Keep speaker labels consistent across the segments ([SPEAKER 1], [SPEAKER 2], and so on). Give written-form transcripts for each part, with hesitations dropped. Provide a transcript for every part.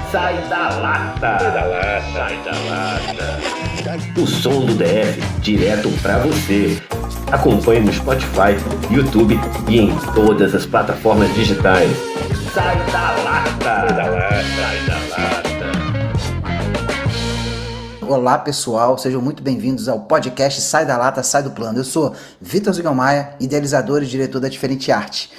[SPEAKER 1] Sai da lata.
[SPEAKER 2] Sai da lata. Sai da lata.
[SPEAKER 1] O som do DF direto pra você. Acompanhe no Spotify, YouTube e em todas as plataformas digitais. Sai da lata.
[SPEAKER 2] Sai da lata. Sai da lata.
[SPEAKER 3] Olá pessoal, sejam muito bem-vindos ao podcast Sai da Lata, Sai do Plano. Eu sou Vitor Zigelmaia, idealizador e diretor da Diferente Arte.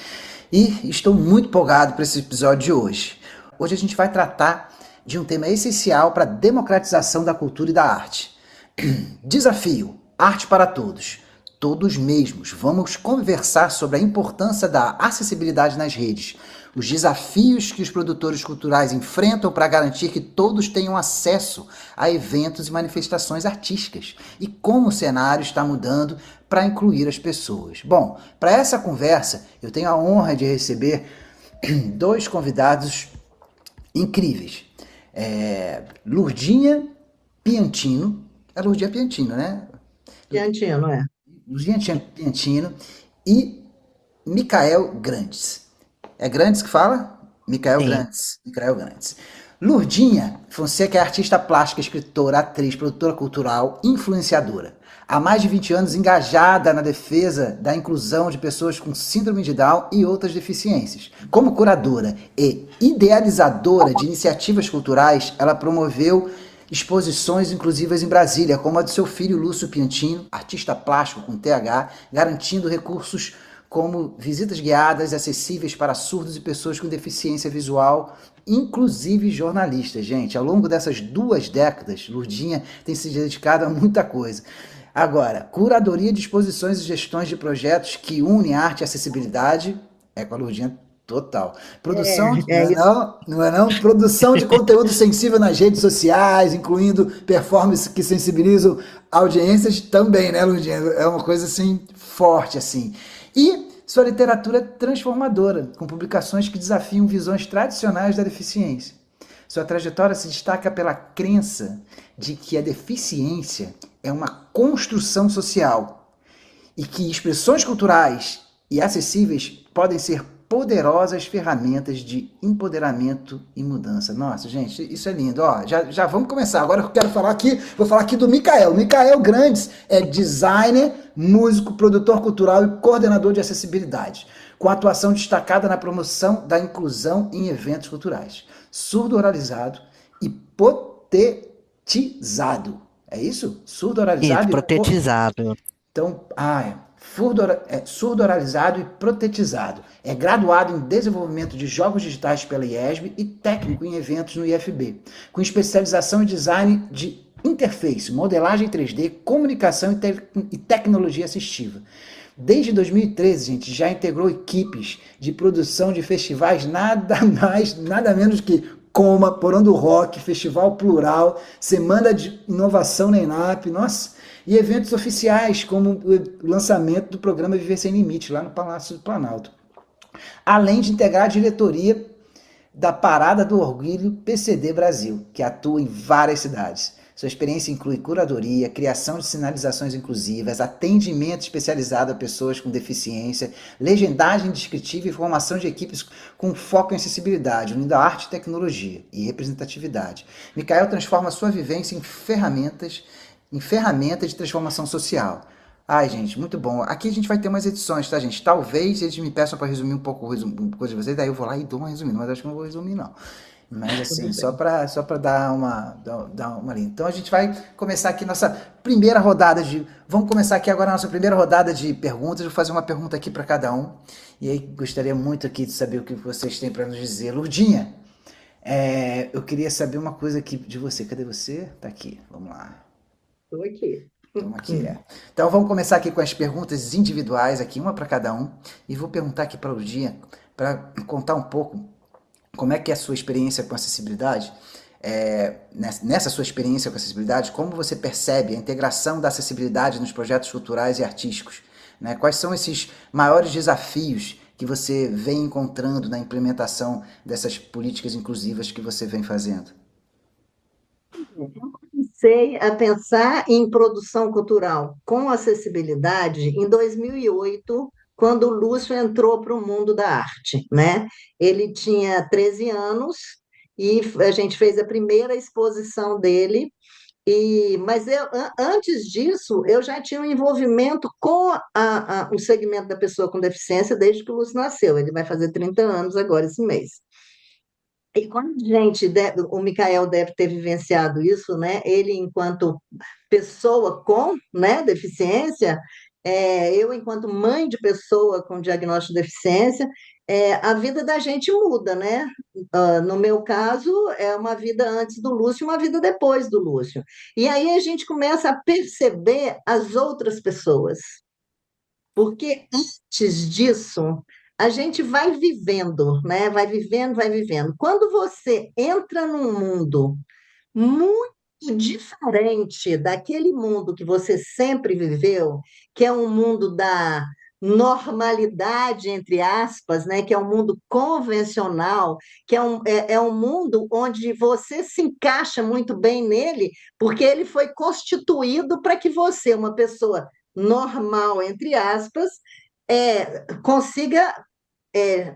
[SPEAKER 3] E estou muito empolgado para esse episódio de hoje. Hoje a gente vai tratar de um tema essencial para a democratização da cultura e da arte. Desafio, arte para todos. Todos mesmos. Vamos conversar sobre a importância da acessibilidade nas redes, os desafios que os produtores culturais enfrentam para garantir que todos tenham acesso a eventos e manifestações artísticas e como o cenário está mudando para incluir as pessoas. Bom, para essa conversa eu tenho a honra de receber dois convidados incríveis. Lurdinha Piantino. É Lurdinha Piantino, né?
[SPEAKER 4] Piantino, é.
[SPEAKER 3] Lurdinha Piantino e Micael Grandes. É Grandes que fala? Micael
[SPEAKER 4] Sim.
[SPEAKER 3] Grandes. Micael Grandes. Lurdinha Fonseca é artista plástica, escritora, atriz, produtora cultural, influenciadora. Há mais de 20 anos engajada na defesa da inclusão de pessoas com síndrome de Down e outras deficiências. Como curadora e idealizadora de iniciativas culturais, ela promoveu exposições inclusivas em Brasília, como a do seu filho Lúcio Piantino, artista plástico com TH, garantindo recursos como visitas guiadas acessíveis para surdos e pessoas com deficiência visual, inclusive jornalistas. Gente, ao longo dessas 2 décadas, Lurdinha tem se dedicado a muita coisa. Agora, curadoria de exposições e gestões de projetos que unem arte e acessibilidade é com a Lurdinha total. Produção, não é não? Produção de conteúdo sensível nas redes sociais, incluindo performances que sensibilizam audiências também, né, Lurdinha? É uma coisa assim, forte assim. E sua literatura é transformadora, com publicações que desafiam visões tradicionais da deficiência. Sua trajetória se destaca pela crença de que a deficiência é uma construção social e que expressões culturais e acessíveis podem ser poderosas ferramentas de empoderamento e mudança. Nossa, gente, isso é lindo. Ó, já vamos começar. Agora eu quero falar aqui, vou falar aqui do Micael. Micael Grandes é designer, músico, produtor cultural e coordenador de acessibilidade, com atuação destacada na promoção da inclusão em eventos culturais. Surdo oralizado e protetizado. É isso? Surdo oralizado
[SPEAKER 4] Isso,
[SPEAKER 3] e
[SPEAKER 4] protetizado.
[SPEAKER 3] então, surdo oralizado e protetizado. É graduado em desenvolvimento de jogos digitais pela IESB e técnico em eventos no IFB, com especialização em design de interface, modelagem 3D, comunicação e tecnologia assistiva. Desde 2013, gente, já integrou equipes de produção de festivais nada mais, nada menos que Coma, Porão do Rock, Festival Plural, Semana de Inovação na ENAP, nossa, e eventos oficiais, como o lançamento do programa Viver Sem Limite, lá no Palácio do Planalto. Além de integrar a diretoria da Parada do Orgulho PCD Brasil, que atua em várias cidades. Sua experiência inclui curadoria, criação de sinalizações inclusivas, atendimento especializado a pessoas com deficiência, legendagem descritiva e formação de equipes com foco em acessibilidade, unindo a arte, tecnologia e representatividade. Micael transforma sua vivência em ferramenta de transformação social. Ai, gente, muito bom. Aqui a gente vai ter umas edições, tá, gente? Talvez eles me peçam para resumir um pouco coisa de vocês, daí eu vou lá e dou uma resumida, mas acho que não vou resumir, não. Mas assim, só para dar uma linha. Então a gente vai começar aqui nossa primeira rodada de... Vamos começar aqui agora a nossa primeira rodada de perguntas. Vou fazer uma pergunta aqui para cada um. E aí gostaria muito aqui de saber o que vocês têm para nos dizer. Lurdinha, eu queria saber uma coisa aqui de você. Cadê você? Tá aqui, vamos lá.
[SPEAKER 4] Estou aqui.
[SPEAKER 3] Então, então vamos começar aqui com as perguntas individuais, aqui, uma para cada um. E vou perguntar aqui para a Lurdinha, para contar um pouco como é que é a sua experiência com acessibilidade, nessa sua experiência com acessibilidade, como você percebe a integração da acessibilidade nos projetos culturais e artísticos, né? Quais são esses maiores desafios que você vem encontrando na implementação dessas políticas inclusivas que você vem fazendo?
[SPEAKER 4] Eu comecei a pensar em produção cultural com acessibilidade em 2008, quando o Lúcio entrou para o mundo da arte, né? Ele tinha 13 anos e a gente fez a primeira exposição dele. Mas antes disso, eu já tinha um envolvimento com o segmento da pessoa com deficiência desde que o Lúcio nasceu. Ele vai fazer 30 anos agora esse mês. E quando a gente, o Micael deve ter vivenciado isso, né? Ele, enquanto pessoa com, né, deficiência, eu, enquanto mãe de pessoa com diagnóstico de deficiência, a vida da gente muda, né? No meu caso, é uma vida antes do Lúcio e uma vida depois do Lúcio. E aí a gente começa a perceber as outras pessoas. Porque antes disso, a gente vai vivendo, né? Vai vivendo, vai vivendo. Quando você entra num mundo muito diferente daquele mundo que você sempre viveu, que é um mundo da normalidade, entre aspas, né? Que é um mundo convencional, que é um mundo onde você se encaixa muito bem nele, porque ele foi constituído para que você, uma pessoa normal, entre aspas, consiga é,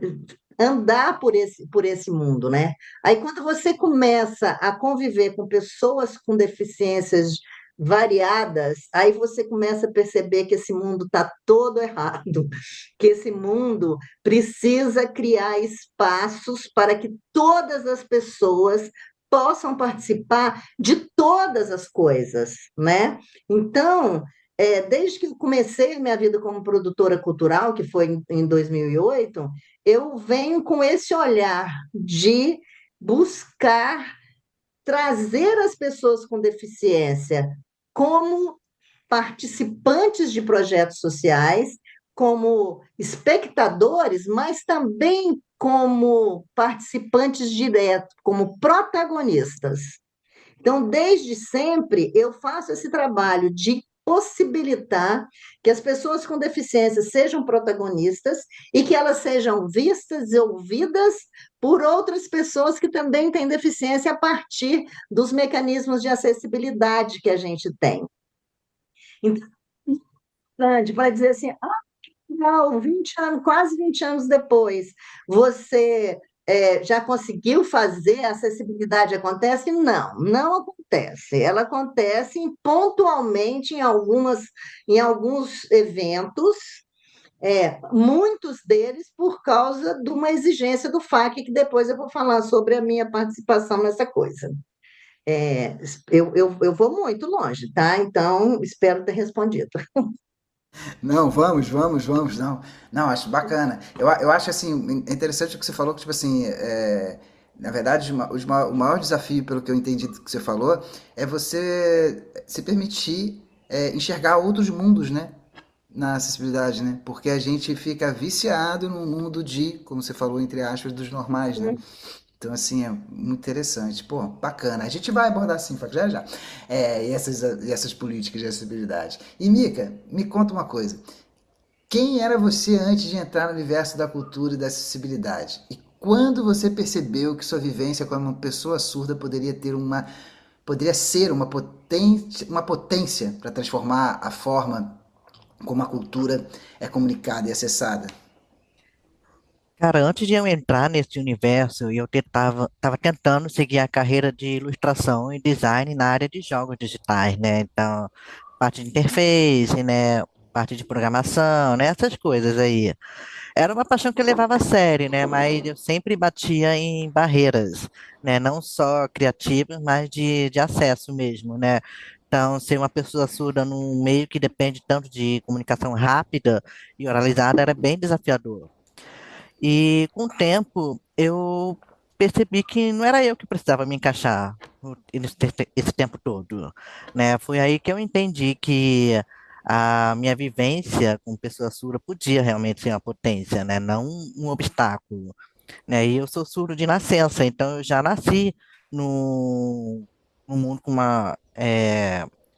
[SPEAKER 4] andar por esse mundo, né? Aí, quando você começa a conviver com pessoas com deficiências variadas, aí você começa a perceber que esse mundo está todo errado, que esse mundo precisa criar espaços para que todas as pessoas possam participar de todas as coisas, né? Então, desde que comecei minha vida como produtora cultural, que foi em 2008, eu venho com esse olhar de buscar trazer as pessoas com deficiência como participantes de projetos sociais, como espectadores, mas também como participantes diretos, como protagonistas. Então, desde sempre, eu faço esse trabalho de possibilitar que as pessoas com deficiência sejam protagonistas e que elas sejam vistas e ouvidas por outras pessoas que também têm deficiência a partir dos mecanismos de acessibilidade que a gente tem. Então, para dizer assim, não, 20 anos, quase 20 anos depois, você já conseguiu fazer, a acessibilidade acontece? Não, não acontece. Ela acontece pontualmente em alguns eventos, muitos deles por causa de uma exigência do FAC, que depois eu vou falar sobre a minha participação nessa coisa. Eu vou muito longe, tá? Então, espero ter respondido.
[SPEAKER 3] Não, vamos, não. Não, acho bacana. Eu acho, assim, interessante o que você falou, que, tipo assim, na verdade, o maior desafio, pelo que eu entendi do que você falou, é você se permitir enxergar outros mundos, né? Na acessibilidade, né? Porque a gente fica viciado no mundo de, como você falou, entre aspas, dos normais, né? Então, assim, é muito interessante. Pô, bacana. A gente vai abordar sim, Fábio, já já. E essas políticas de acessibilidade. E, Mica, me conta uma coisa. Quem era você antes de entrar no universo da cultura e da acessibilidade? E quando você percebeu que sua vivência como uma pessoa surda poderia ser uma potência para transformar a forma como a cultura é comunicada e acessada?
[SPEAKER 5] Cara, antes de eu entrar nesse universo, tava tentando seguir a carreira de ilustração e design na área de jogos digitais, né? Então, parte de interface, né? Parte de programação, né? Essas coisas aí. Era uma paixão que eu levava a sério, né? Mas eu sempre batia em barreiras, né? Não só criativas, mas de acesso mesmo, né? Então, ser uma pessoa surda num meio que depende tanto de comunicação rápida e oralizada era bem desafiador. E com o tempo, eu percebi que não era eu que precisava me encaixar esse tempo todo, né? Foi aí que eu entendi que a minha vivência com pessoa surda podia realmente ser uma potência, né? Não um obstáculo, né? E eu sou surdo de nascença, então eu já nasci num mundo com uma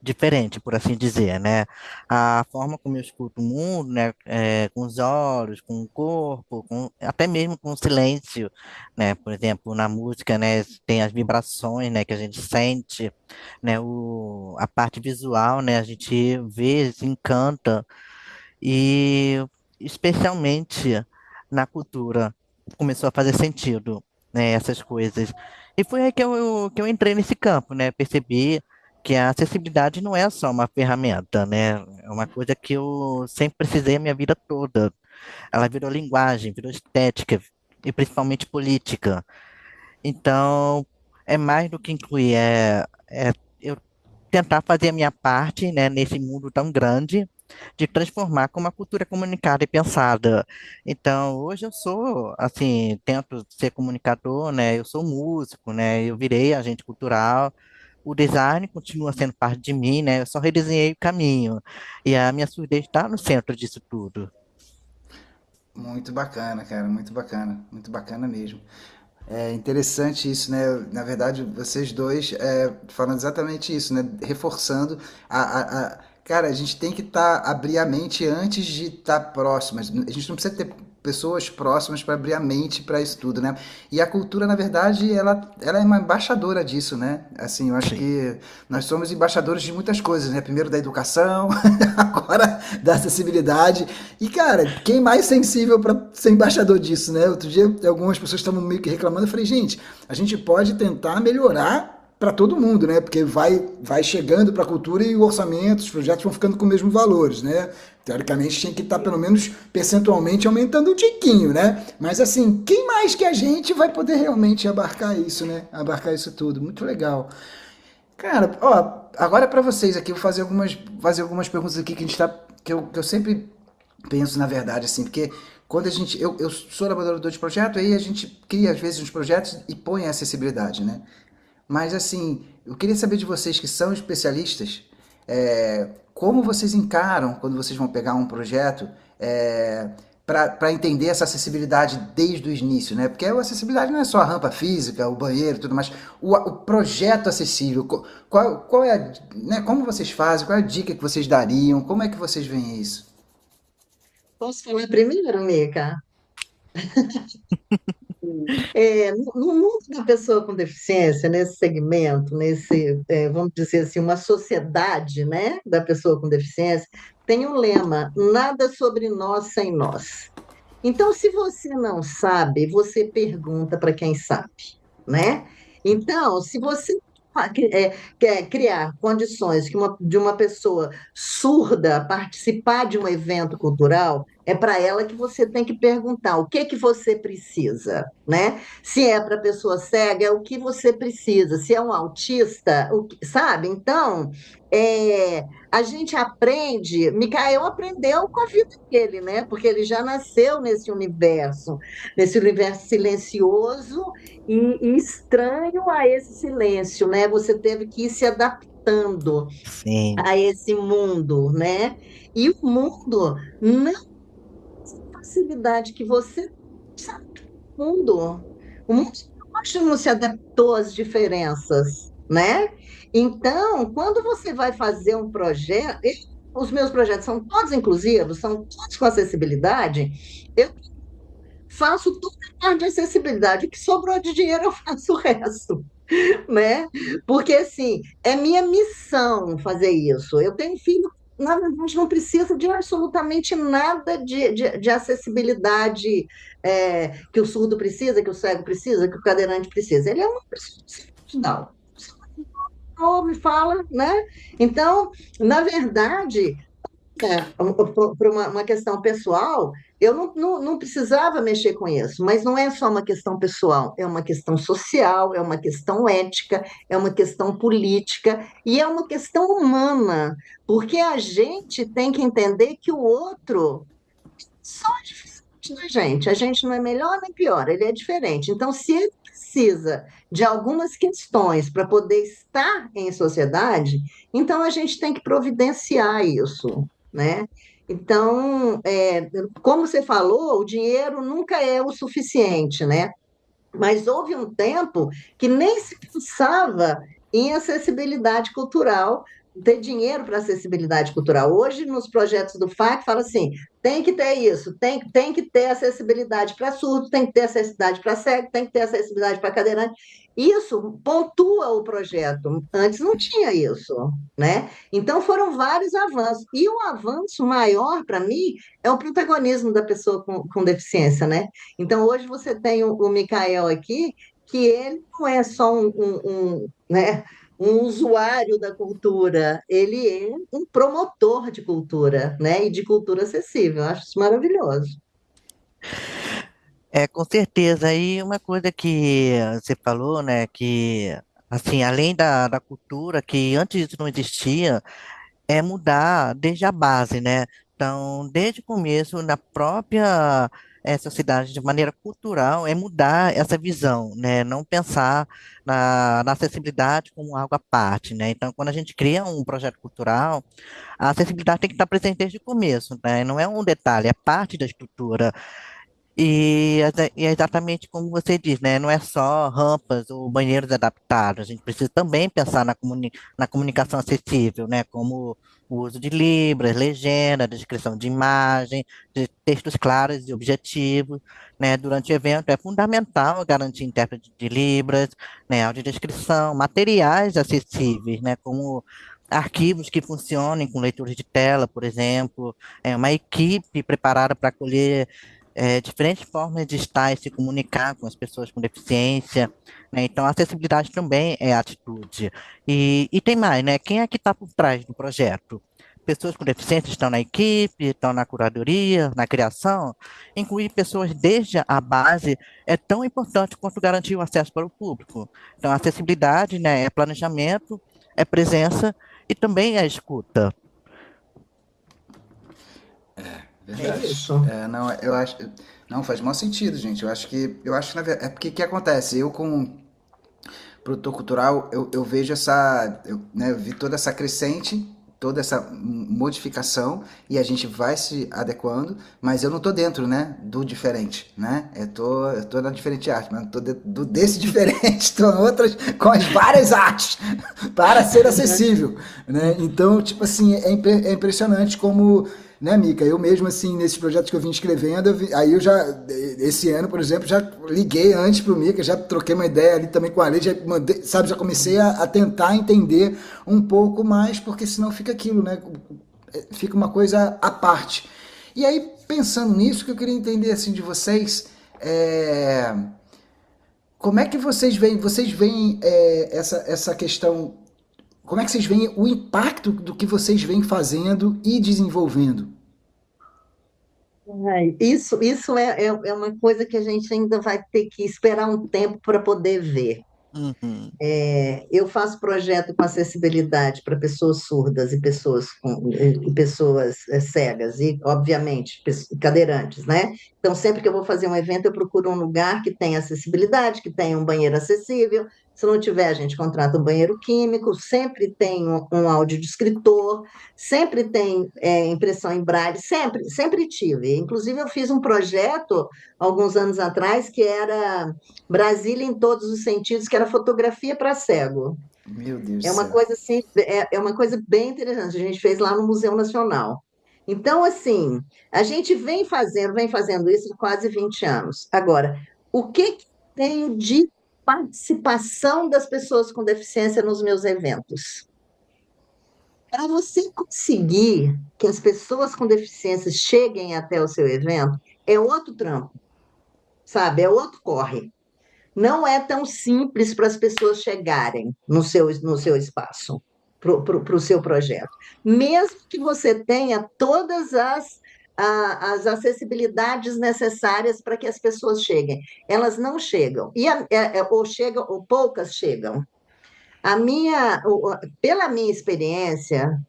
[SPEAKER 5] diferente, por assim dizer, né? A forma como eu escuto o mundo, né? Com os olhos, com o corpo, até mesmo com o silêncio, né? Por exemplo, na música, né? Tem as vibrações, né? Que a gente sente, né? A parte visual, né? A gente vê, se encanta e especialmente na cultura começou a fazer sentido. né, essas coisas. E foi aí que eu entrei nesse campo, né? Percebi que a acessibilidade não é só uma ferramenta, né? É uma coisa que eu sempre precisei a minha vida toda. Ela virou linguagem, virou estética e principalmente política. Então, é mais do que incluir, é eu tentar fazer a minha parte, né, nesse mundo tão grande, de transformar como a cultura é comunicada e pensada. Então, hoje eu sou, assim, tento ser comunicador, né, eu sou músico, né, eu virei agente cultural, o design continua sendo parte de mim, né, eu só redesenhei o caminho, e a minha surdez está no centro disso tudo.
[SPEAKER 3] Muito bacana, cara, muito bacana mesmo. É interessante isso, né? Na verdade, vocês dois falando exatamente isso, né? Reforçando cara, a gente tem que abrir a mente antes de estar próximas. A gente não precisa ter pessoas próximas para abrir a mente para isso tudo, né? E a cultura, na verdade, ela é uma embaixadora disso, né? Assim, eu acho
[SPEAKER 5] Sim.
[SPEAKER 3] que nós somos embaixadores de muitas coisas, né? Primeiro da educação, agora da acessibilidade. E, cara, quem mais sensível para ser embaixador disso, né? Outro dia, algumas pessoas estavam meio que reclamando. Eu falei, gente, a gente pode tentar melhorar para todo mundo, né? Porque vai chegando para a cultura e o orçamento, os projetos vão ficando com os mesmos valores, né? Teoricamente tinha que estar pelo menos percentualmente aumentando um tiquinho, né? Mas assim, quem mais que a gente vai poder realmente abarcar isso, né? Abarcar isso tudo. Muito legal. Cara, ó, agora para vocês aqui, eu vou fazer algumas perguntas aqui que a gente tá, que eu sempre penso na verdade, assim, porque quando a gente, eu sou elaborador de projeto, aí a gente cria às vezes uns projetos e põe a acessibilidade, né? Mas assim, eu queria saber de vocês que são especialistas, como vocês encaram quando vocês vão pegar um projeto para entender essa acessibilidade desde o início, né? Porque a acessibilidade não é só a rampa física, o banheiro e tudo mais, o projeto acessível, qual é né, como vocês fazem, qual é a dica que vocês dariam, como é que vocês veem isso?
[SPEAKER 4] Posso falar primeiro, Mica? No mundo da pessoa com deficiência, nesse segmento, vamos dizer assim, uma sociedade, né, da pessoa com deficiência, tem um lema: nada sobre nós sem nós. Então, se você não sabe, você pergunta para quem sabe, né? Então, se você quer criar condições de uma pessoa surda participar de um evento cultural, é para ela que você tem que perguntar o que que você precisa, né? Se é para pessoa cega, é o que você precisa. Se é um autista, sabe? Então, a gente aprende. Micael aprendeu com a vida dele, né? Porque ele já nasceu nesse universo silencioso e estranho a esse silêncio, né? Você teve que ir se adaptando
[SPEAKER 5] Sim,
[SPEAKER 4] a esse mundo, né? E o mundo não é a facilidade que você sabe, o mundo hoje não se adaptou às diferenças, né? Então, quando você vai fazer um projeto, os meus projetos são todos inclusivos, são todos com acessibilidade, eu faço toda a parte de acessibilidade, o que sobrou de dinheiro eu faço o resto, né? Porque, assim, é minha missão fazer isso. Eu tenho filho, na verdade, não precisa de absolutamente nada de acessibilidade que o surdo precisa, que o cego precisa, que o cadeirante precisa. Ele é uma pessoa excepcional. Ouve, fala, né? Então, na verdade, por uma questão pessoal, eu não precisava mexer com isso, mas não é só uma questão pessoal, é uma questão social, é uma questão ética, é uma questão política e é uma questão humana, porque a gente tem que entender que o outro só é diferente da gente, a gente não é melhor nem pior, ele é diferente. Então, se ele precisa de algumas questões para poder estar em sociedade, então a gente tem que providenciar isso, né? Então, como você falou, o dinheiro nunca é o suficiente, né? Mas houve um tempo que nem se pensava em acessibilidade cultural, ter dinheiro para acessibilidade cultural. Hoje, nos projetos do FAC, fala assim: tem que ter isso, tem que ter acessibilidade para surdo, tem que ter acessibilidade para cego, tem que ter acessibilidade para cadeirante. Isso pontua o projeto. Antes não tinha isso, né? Então foram vários avanços. E o avanço maior, para mim, é o protagonismo da pessoa com deficiência, né? Então hoje você tem o Micael aqui, que ele não é só né, um usuário da cultura, ele é um promotor de cultura, né? E de cultura acessível. Eu acho isso maravilhoso.
[SPEAKER 5] É, com certeza. E uma coisa que você falou, né, que, assim, além da cultura, que antes isso não existia, é mudar desde a base, né? Então, desde o começo, na própria sociedade, de maneira cultural, é mudar essa visão, né? Não pensar na acessibilidade como algo à parte, né? Então, quando a gente cria um projeto cultural, a acessibilidade tem que estar presente desde o começo, né? Não é um detalhe, é parte da estrutura. E é exatamente como você diz, né? Não é só rampas ou banheiros adaptados. A gente precisa também pensar na comunicação acessível, né? Como o uso de libras, legenda, descrição de imagem, de textos claros e objetivos, né? Durante o evento é fundamental garantir intérprete de libras, né? Audiodescrição, materiais acessíveis, né? Como arquivos que funcionem com leitores de tela, por exemplo, uma equipe preparada para acolher diferentes formas de estar e se comunicar com as pessoas com deficiência, né? Então, a acessibilidade também é atitude. E tem mais, né? Quem é que está por trás do projeto? Pessoas com deficiência estão na equipe, estão na curadoria, na criação. Incluir pessoas desde a base é tão importante quanto garantir o acesso para o público. Então, a acessibilidade, né, é planejamento, é presença e também é escuta.
[SPEAKER 4] É
[SPEAKER 3] Verdade.
[SPEAKER 4] isso.
[SPEAKER 3] Não, eu acho. Não, faz mau sentido, gente. Eu acho que é porque o que acontece? Eu, como produtor cultural, eu vejo eu vi toda essa crescente, toda essa modificação e a gente vai se adequando, mas eu não tô dentro, né, do diferente, né? Eu tô na diferente arte, mas não tô dentro desse diferente, tô em outras, com as várias artes, para ser acessível, né? Então, tipo assim, é impressionante como, né, Mica? Eu mesmo, assim, nesses projetos que eu vim escrevendo, aí eu já, esse ano, por exemplo, já liguei antes pro Mica, já troquei uma ideia ali também com a Lei, já mandei, sabe, já comecei a tentar entender um pouco mais, porque senão fica aquilo, né? Fica uma coisa à parte. E aí, pensando nisso, que eu queria entender, assim, de vocês, como é que vocês veem essa questão, como é que vocês veem o impacto do que vocês vêm fazendo e desenvolvendo?
[SPEAKER 4] Ai, isso é uma coisa que a gente ainda vai ter que esperar um tempo para poder ver.
[SPEAKER 5] Uhum.
[SPEAKER 4] Eu faço projeto com acessibilidade para pessoas surdas e pessoas cegas, e, obviamente, cadeirantes, né? Então, sempre que eu vou fazer um evento, eu procuro um lugar que tenha acessibilidade, que tenha um banheiro acessível. Se não tiver, a gente contrata um banheiro químico, sempre tem um audiodescritor, sempre tem impressão em braille, sempre tive. Inclusive, eu fiz um projeto alguns anos atrás que era Brasília em todos os sentidos, que era fotografia para cego.
[SPEAKER 3] Meu Deus do
[SPEAKER 4] É uma
[SPEAKER 3] céu.
[SPEAKER 4] coisa assim, é uma coisa bem interessante. A gente fez lá no Museu Nacional. Então, assim, a gente vem fazendo isso há quase 20 anos. Agora, o que tenho de participação das pessoas com deficiência nos meus eventos? Para você conseguir que as pessoas com deficiência cheguem até o seu evento, é outro trampo, sabe? É outro corre. Não é tão simples para as pessoas chegarem no seu espaço, para o seu projeto. Mesmo que você tenha todas as acessibilidades necessárias para que as pessoas cheguem, elas não chegam. Ou chegam, ou poucas chegam. Pela minha experiência,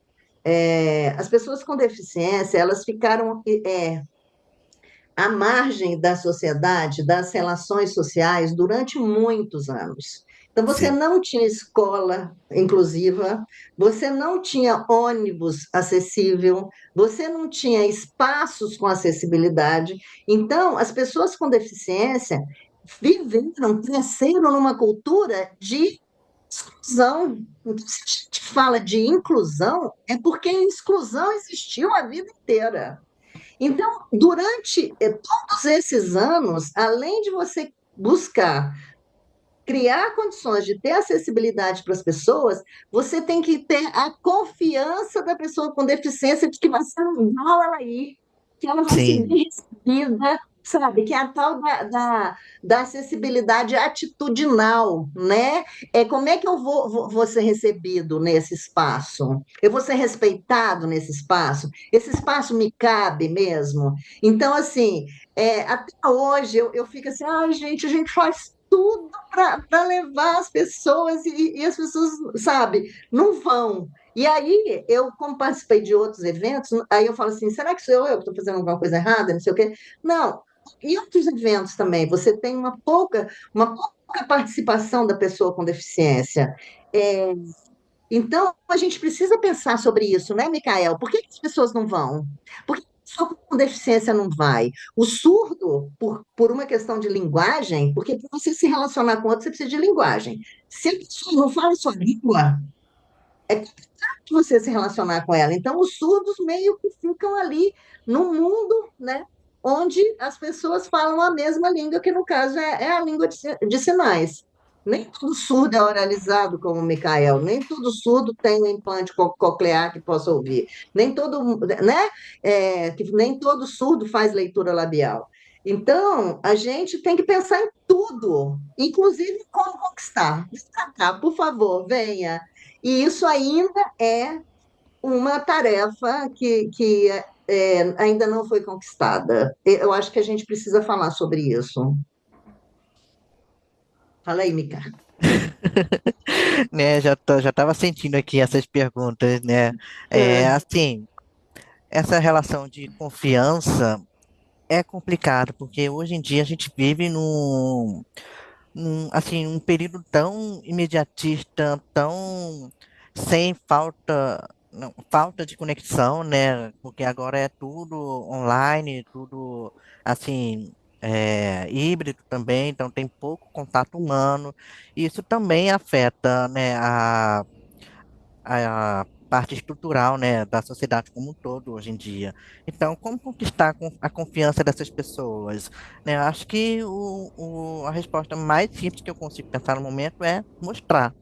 [SPEAKER 4] as pessoas com deficiência, elas ficaram à margem da sociedade, das relações sociais, durante muitos anos. Então, você
[SPEAKER 3] Sim.
[SPEAKER 4] não tinha escola inclusiva, você não tinha ônibus acessível, você não tinha espaços com acessibilidade. Então, as pessoas com deficiência viveram, cresceram numa cultura de Exclusão. Se a gente fala de inclusão, é porque a exclusão existiu a vida inteira. Então, durante todos esses anos, além de você buscar criar condições de ter acessibilidade para as pessoas, você tem que ter a confiança da pessoa com deficiência de que vai ser legal ela ir, que ela vai ser
[SPEAKER 5] Sim,
[SPEAKER 4] bem recebida, sabe? Que é a tal da acessibilidade atitudinal, né? Como é que eu vou ser recebido nesse espaço? Eu vou ser respeitado nesse espaço? Esse espaço me cabe mesmo? Então, assim, até hoje eu fico assim, ai, gente, a gente faz tudo para levar as pessoas e as pessoas, sabe, não vão. E aí, eu, como participei de outros eventos, aí eu falo assim, será que sou eu que estou fazendo alguma coisa errada, não sei o quê? Não, e outros eventos também, você tem uma pouca participação da pessoa com deficiência. É, então, a gente precisa pensar sobre isso, né, Micael? Por que que as pessoas não vão? Por que a pessoa com deficiência não vai? O surdo, por uma questão de linguagem, porque para você se relacionar com outro, você precisa de linguagem. Se a pessoa não fala a sua língua, é complicado você se relacionar com ela. Então, os surdos meio que ficam ali no mundo, né, onde as pessoas falam a mesma língua, que no caso é a língua de sinais. Nem todo surdo é oralizado como o Micael, nem todo surdo tem um implante coclear que possa ouvir, nem todo, né, nem todo surdo faz leitura labial. Então, a gente tem que pensar em tudo, inclusive como conquistar. Vem pra cá, por favor, venha. E isso ainda é uma tarefa que ainda não foi conquistada. Eu acho que a gente precisa falar sobre isso. Fala aí, Mica.
[SPEAKER 5] né? Já estava sentindo aqui essas perguntas, né?
[SPEAKER 4] É,
[SPEAKER 5] Assim, essa relação de confiança é complicado, porque hoje em dia a gente vive assim, um período tão imediatista, tão sem falta, não, falta de conexão, né? Porque agora é tudo online, tudo assim, híbrido também, então tem pouco contato humano. E isso também afeta, né, a parte estrutural, né, da sociedade como um todo hoje em dia. Então, como conquistar a confiança dessas pessoas? Né, eu acho que a resposta mais simples que eu consigo pensar no momento é mostrar,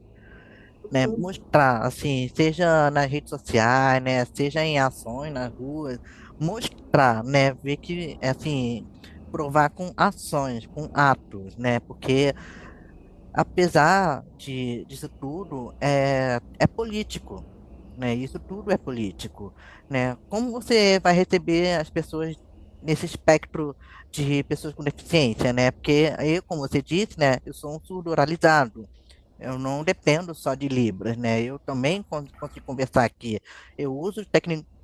[SPEAKER 5] né, mostrar, assim, seja nas redes sociais, né, seja em ações nas ruas, mostrar, né, ver que, assim, provar com ações, com atos, né, porque apesar disso tudo, é político, né? Isso tudo é político, né? Como você vai receber as pessoas nesse espectro de pessoas com deficiência, né? Porque eu, como você disse, né? Eu sou um surdo oralizado. Eu não dependo só de Libras, né? Eu também consigo conversar aqui. Eu uso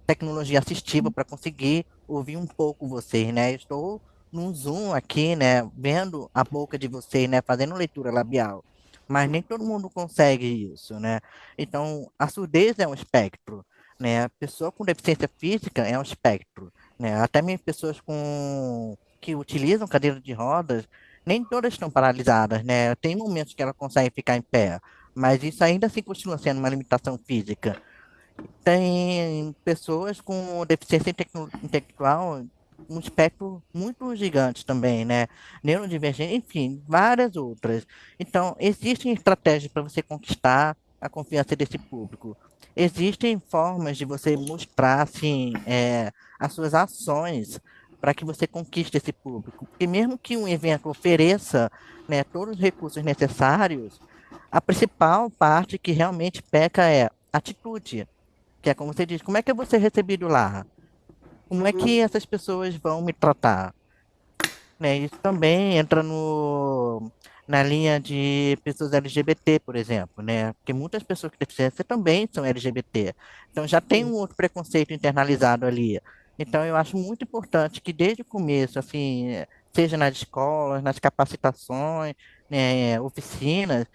[SPEAKER 5] tecnologia assistiva para conseguir ouvir um pouco vocês, né? Eu estou num Zoom aqui, né? Vendo a boca de vocês, né? Fazendo leitura labial. Mas nem todo mundo consegue isso, né? Então, a surdez é um espectro, né? A pessoa com deficiência física é um espectro, né? Até mesmo pessoas que utilizam cadeira de rodas nem todas estão paralisadas, né? Tem momentos que ela consegue ficar em pé, mas isso ainda assim continua sendo uma limitação física. Tem pessoas com deficiência intelectual, um espectro muito gigante também, né? Neurodivergente, enfim, várias outras. Então, existem estratégias para você conquistar a confiança desse público. Existem formas de você mostrar, assim, as suas ações para que você conquiste esse público. Porque mesmo que um evento ofereça, né, todos os recursos necessários, a principal parte que realmente peca é atitude, que é como você diz, como é que eu vou ser recebido lá? Como é que essas pessoas vão me tratar? Né? Isso também entra na linha de pessoas LGBT, por exemplo, né? Porque muitas pessoas com deficiência também são LGBT. Então já tem um outro preconceito internalizado ali. Então eu acho muito importante que desde o começo, assim, seja nas escolas, nas capacitações, né, oficinas,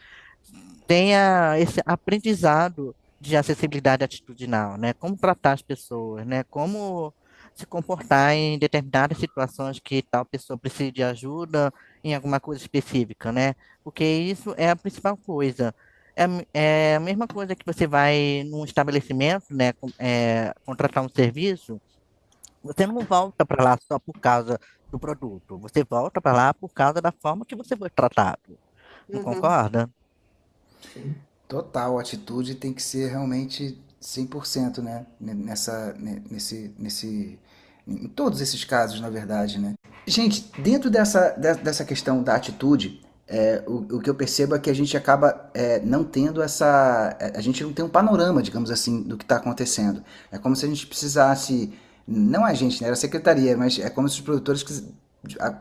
[SPEAKER 5] tenha esse aprendizado de acessibilidade atitudinal, né? Como tratar as pessoas, né? Como se comportar em determinadas situações que tal pessoa precisa de ajuda em alguma coisa específica, né? Porque isso é a principal coisa. é a mesma coisa que você vai num estabelecimento, né, contratar um serviço, você não volta para lá só por causa do produto, você volta para lá por causa da forma que você foi tratado. Não
[SPEAKER 4] Uhum,
[SPEAKER 5] concorda?
[SPEAKER 4] sim.
[SPEAKER 3] Total, a atitude tem que ser realmente 100%, né? Em todos esses casos, na verdade, né? Gente, dentro dessa questão da atitude, o que eu percebo é que a gente acaba não tendo a gente não tem um panorama, digamos assim, do que está acontecendo. É como se a gente precisasse, não a gente, né? Era a secretaria, mas é como se os produtores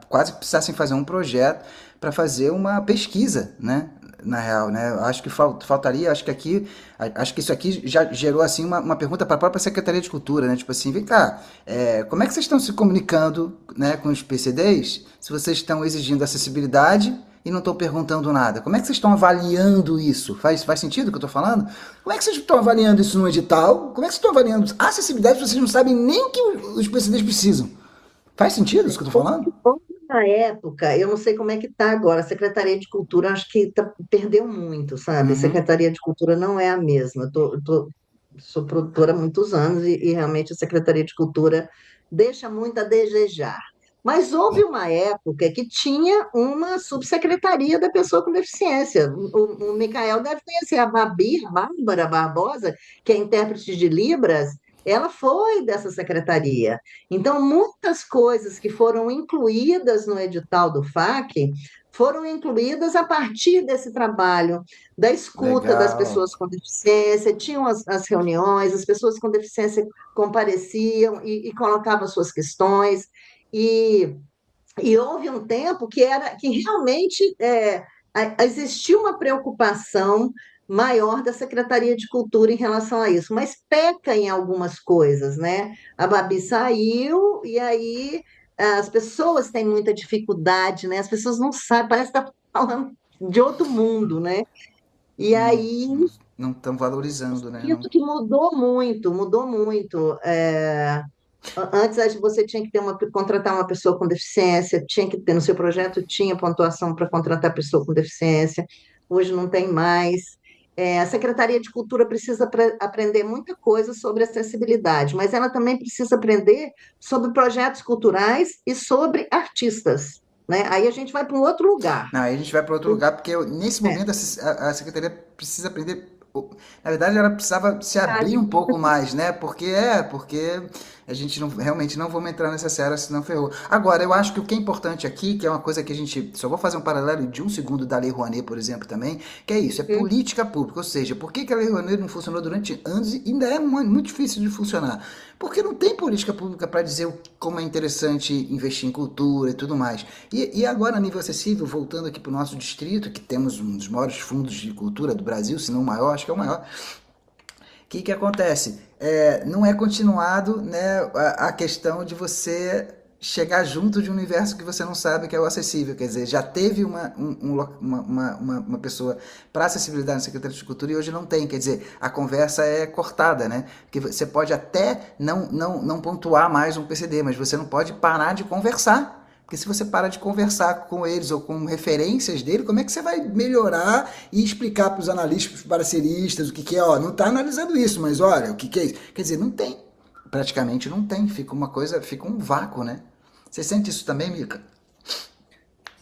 [SPEAKER 3] quase precisassem fazer um projeto para fazer uma pesquisa, né? Na real, né? Eu acho que faltaria, acho que aqui, acho que isso aqui já gerou assim uma pergunta para a própria Secretaria de Cultura, né? Tipo assim, vem cá, como é que vocês estão se comunicando, né, com os PCDs se vocês estão exigindo acessibilidade e não estão perguntando nada? Como é que vocês estão avaliando isso? Faz sentido o que eu estou falando? Como é que vocês estão avaliando isso no edital? Como é que vocês estão avaliando acessibilidade se vocês não sabem nem o que os PCDs precisam? Faz sentido isso que eu estou falando?
[SPEAKER 4] Na época, eu não sei como é que está agora, a Secretaria de Cultura acho que perdeu muito, sabe? A
[SPEAKER 3] Uhum.
[SPEAKER 4] Secretaria de Cultura não é a mesma. Sou produtora há muitos anos e realmente a Secretaria de Cultura deixa muito a desejar. Mas houve uma época que tinha uma subsecretaria da pessoa com deficiência. O Micael deve conhecer a Babi, a Bárbara Barbosa, que é intérprete de Libras, ela foi dessa secretaria. Então, muitas coisas que foram incluídas no edital do FAC foram incluídas a partir desse trabalho da escuta das
[SPEAKER 3] Legal.
[SPEAKER 4] pessoas com deficiência, tinham as reuniões, as pessoas com deficiência compareciam e colocavam suas questões, e, e houve um tempo que realmente existia uma preocupação maior da Secretaria de Cultura em relação a isso, mas peca em algumas coisas, né? A Babi saiu e aí as pessoas têm muita dificuldade, né? As pessoas não sabem, parece que está falando de outro mundo, né? E
[SPEAKER 3] Não
[SPEAKER 4] aí
[SPEAKER 3] não estão valorizando, né? Não.
[SPEAKER 4] sinto que mudou muito, mudou muito. Antes você tinha que contratar uma pessoa com deficiência, tinha que ter no seu projeto, tinha pontuação para contratar pessoa com deficiência, hoje não tem mais. A Secretaria de Cultura precisa aprender muita coisa sobre acessibilidade, mas ela também precisa aprender sobre projetos culturais e sobre artistas, né? Aí a gente vai para um outro lugar.
[SPEAKER 3] Não, aí a gente vai para outro lugar, porque nesse
[SPEAKER 4] É,
[SPEAKER 3] momento a secretaria precisa aprender. Na verdade, ela precisava se abrir um pouco mais, né? Porque a gente não, realmente não vamos entrar nessa seara, senão ferrou. Agora, eu acho que o que é importante aqui, que é uma coisa que a gente. Só vou fazer um paralelo de um segundo da Lei Rouanet, por exemplo, também, que é isso, é política pública. Ou seja, por que a Lei Rouanet não funcionou durante anos e ainda é muito difícil de funcionar? Porque não tem política pública para dizer como é interessante investir em cultura e tudo mais. E agora, a nível acessível, voltando aqui para o nosso distrito, que temos um dos maiores fundos de cultura do Brasil, se não o maior, acho que é o maior, o que acontece? Não é continuado, né, a questão de você chegar junto de um universo que você não sabe que é o acessível. Quer dizer, já teve uma pessoa para acessibilidade na Secretaria de Cultura e hoje não tem. Quer dizer, a conversa é cortada, né? Porque você pode até não pontuar mais um PCD, mas você não pode parar de conversar. Porque se você para de conversar com eles ou com referências dele, como é que você vai melhorar e explicar para os analistas, para os parceiristas, o que é? Ó, não está analisando isso, mas olha, o que é isso? Quer dizer, não tem. Praticamente não tem. Fica uma coisa, fica um vácuo, né? Você sente isso também, Mica?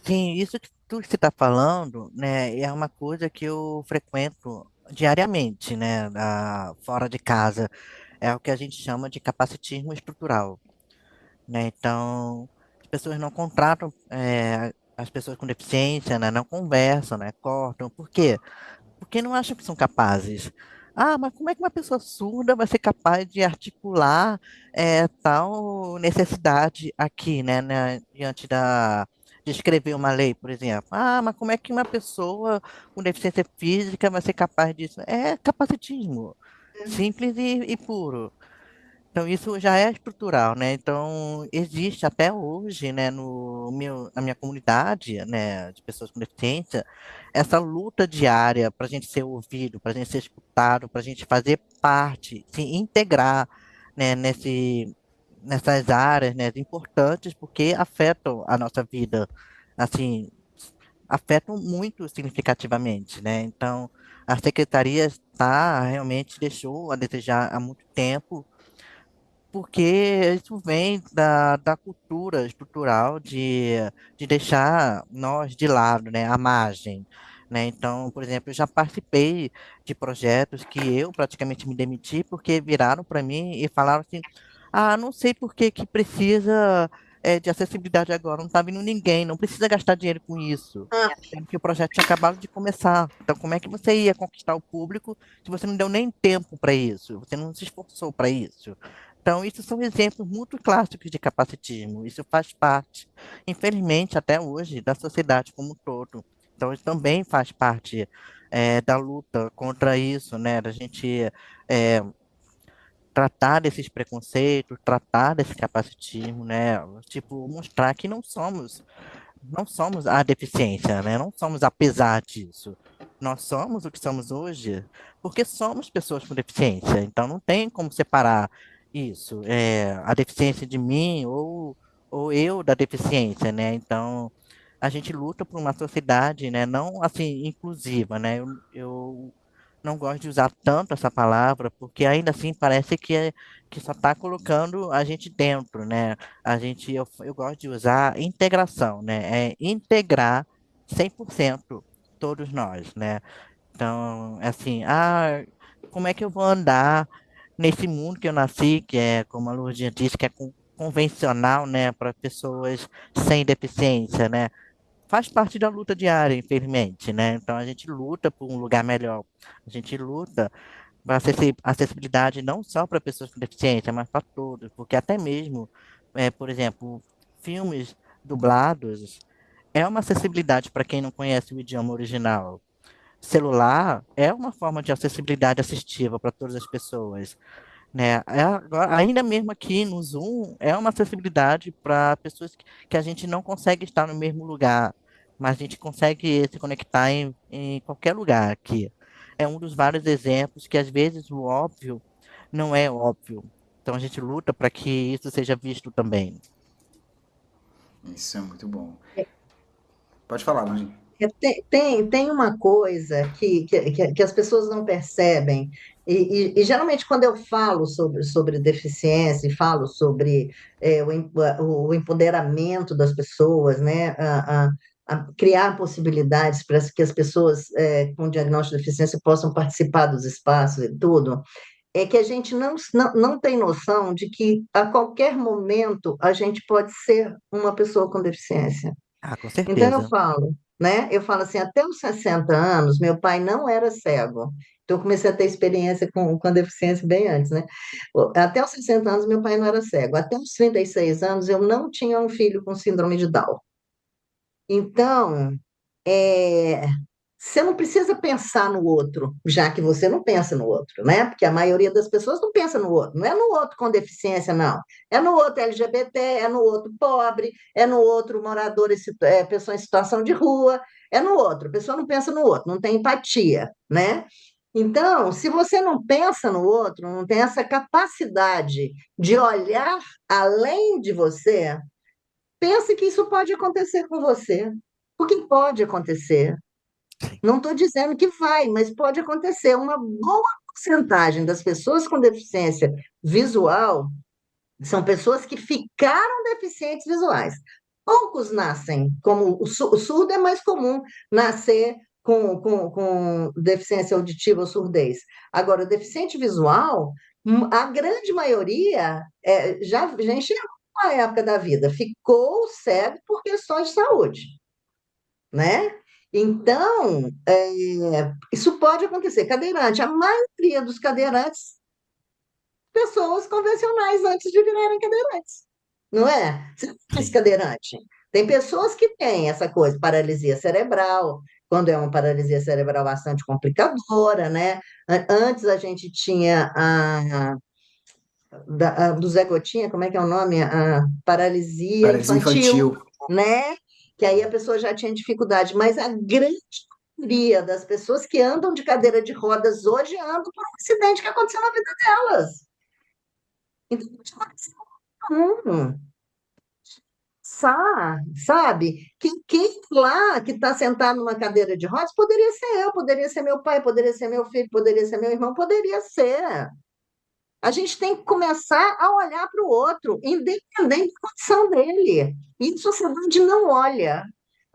[SPEAKER 5] Sim, isso que tu está falando, né, é uma coisa que eu frequento diariamente, né, fora de casa. É o que a gente chama de capacitismo estrutural, né? Então, as pessoas não contratam, as pessoas com deficiência, né, não conversam, né, cortam. Por quê? Porque não acham que são capazes. Ah, mas como é que uma pessoa surda vai ser capaz de articular tal necessidade aqui, diante de escrever uma lei, por exemplo? Ah, mas como é que uma pessoa com deficiência física vai ser capaz disso? É capacitismo, simples e puro. Então, isso já é estrutural, né? Então, existe até hoje, né, na minha comunidade, né, de pessoas com deficiência, essa luta diária para a gente ser ouvido, para a gente ser escutado, para a gente fazer parte, se integrar, né, nessas áreas, né, importantes, porque afetam a nossa vida, assim, afetam muito significativamente, né? Então, A secretaria realmente deixou a desejar há muito tempo, porque isso vem da cultura estrutural de deixar nós de lado, né, à margem, né? Então, por exemplo, eu já participei de projetos que eu praticamente me demiti porque viraram para mim e falaram assim, não sei por que que precisa de acessibilidade agora, não está vindo ninguém, não precisa gastar dinheiro com isso. Sendo que o projeto tinha acabado de começar. Então, como é que você ia conquistar o público se você não deu nem tempo para isso? Você não se esforçou para isso? Então, isso são exemplos muito clássicos de capacitismo. Isso faz parte, infelizmente, até hoje, da sociedade como um todo. Então, isso também faz parte da luta contra isso, né? Da gente é, tratar desses preconceitos, tratar desse capacitismo, né? Tipo, mostrar que não somos a deficiência, né? Não somos apesar disso. Nós somos o que somos hoje porque somos pessoas com deficiência. Então não tem como separar isso, a deficiência de mim ou eu da deficiência, né? Então a gente luta por uma sociedade, né? Não assim inclusiva, né? Eu não gosto de usar tanto essa palavra porque ainda assim parece que só está colocando a gente dentro, né? Eu gosto de usar integração, né? É integrar 100% todos nós, né? Então, assim, como é que eu vou andar nesse mundo que eu nasci, que é, como a Lourdinha disse, que é convencional, né, para pessoas sem deficiência, né? Faz parte da luta diária, infelizmente, né? Então, a gente luta por um lugar melhor. A gente luta para acessibilidade não só para pessoas com deficiência, mas para todos, porque até mesmo, por exemplo, filmes dublados é uma acessibilidade para quem não conhece o idioma original. Celular é uma forma de acessibilidade assistiva para todas as pessoas, né? Ainda mesmo aqui no Zoom, é uma acessibilidade para pessoas que a gente não consegue estar no mesmo lugar, mas a gente consegue se conectar em qualquer lugar aqui. É um dos vários exemplos que às vezes o óbvio não é óbvio. Então a gente luta para que isso seja visto também.
[SPEAKER 3] Isso é muito bom. Pode falar, Luiz.
[SPEAKER 4] Tem uma coisa que as pessoas não percebem, geralmente quando eu falo sobre deficiência e falo sobre o empoderamento das pessoas, né, a criar possibilidades para que as pessoas com diagnóstico de deficiência possam participar dos espaços e tudo, é que a gente não tem noção de que a qualquer momento a gente pode ser uma pessoa com deficiência.
[SPEAKER 5] Com
[SPEAKER 4] Então eu
[SPEAKER 5] certeza.
[SPEAKER 4] falo, né? Eu falo assim, até os 60 anos, meu pai não era cego. Então eu comecei a ter experiência com a deficiência bem antes, né? Até os 60 anos, meu pai não era cego. Até os 36 anos, eu não tinha um filho com síndrome de Down. Então, é, você não precisa pensar no outro, já que você não pensa no outro, né? Porque a maioria das pessoas não pensa no outro. Não é no outro com deficiência, não. É no outro LGBT, é no outro pobre, é no outro morador, pessoa em situação de rua, é no outro. A pessoa não pensa no outro, não tem empatia, né? Então, se você não pensa no outro, não tem essa capacidade de olhar além de você, pense que isso pode acontecer com você. Porque pode acontecer. Não estou dizendo que vai, mas pode acontecer. Uma boa porcentagem das pessoas com deficiência visual são pessoas que ficaram deficientes visuais. Poucos nascem, como o surdo é mais comum nascer com deficiência auditiva ou surdez. Agora, o deficiente visual, a grande maioria já enxergou a época da vida, ficou cego por questões de saúde, né? Então, isso pode acontecer. Cadeirante, a maioria dos cadeirantes, pessoas convencionais antes de virarem cadeirantes, não é? Você não é esse
[SPEAKER 5] Sim.
[SPEAKER 4] cadeirante. Tem pessoas que têm essa coisa, paralisia cerebral, quando é uma paralisia cerebral bastante complicadora, né? Antes a gente tinha do Zé Gotinha, como é que é o nome? A paralisia
[SPEAKER 3] Paralisia
[SPEAKER 4] infantil,
[SPEAKER 3] infantil.
[SPEAKER 4] né? Que aí a pessoa já tinha dificuldade, mas a grande maioria das pessoas que andam de cadeira de rodas hoje andam por um acidente que aconteceu na vida delas. Então, pode acontecer com todo mundo. pensar, sabe? Quem lá que está sentado numa cadeira de rodas poderia ser eu, poderia ser meu pai, poderia ser meu filho, poderia ser meu irmão, poderia ser. A gente tem que começar a olhar para o outro, independente da condição dele. E a sociedade não olha.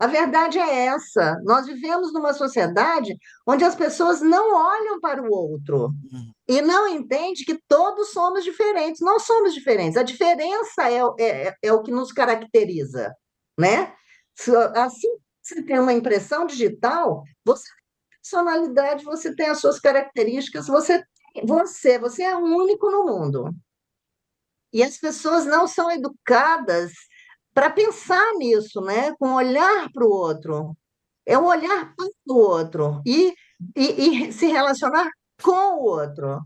[SPEAKER 4] A verdade é essa. Nós vivemos numa sociedade onde as pessoas não olham para o outro e não entendem que todos somos diferentes. Não somos diferentes. A diferença é o que nos caracteriza, né? Assim que você tem uma impressão digital, você tem personalidade, você tem as suas características, você é único no mundo. E as pessoas não são educadas para pensar nisso, né? Com olhar para o outro. É o olhar para o outro e se relacionar com o outro.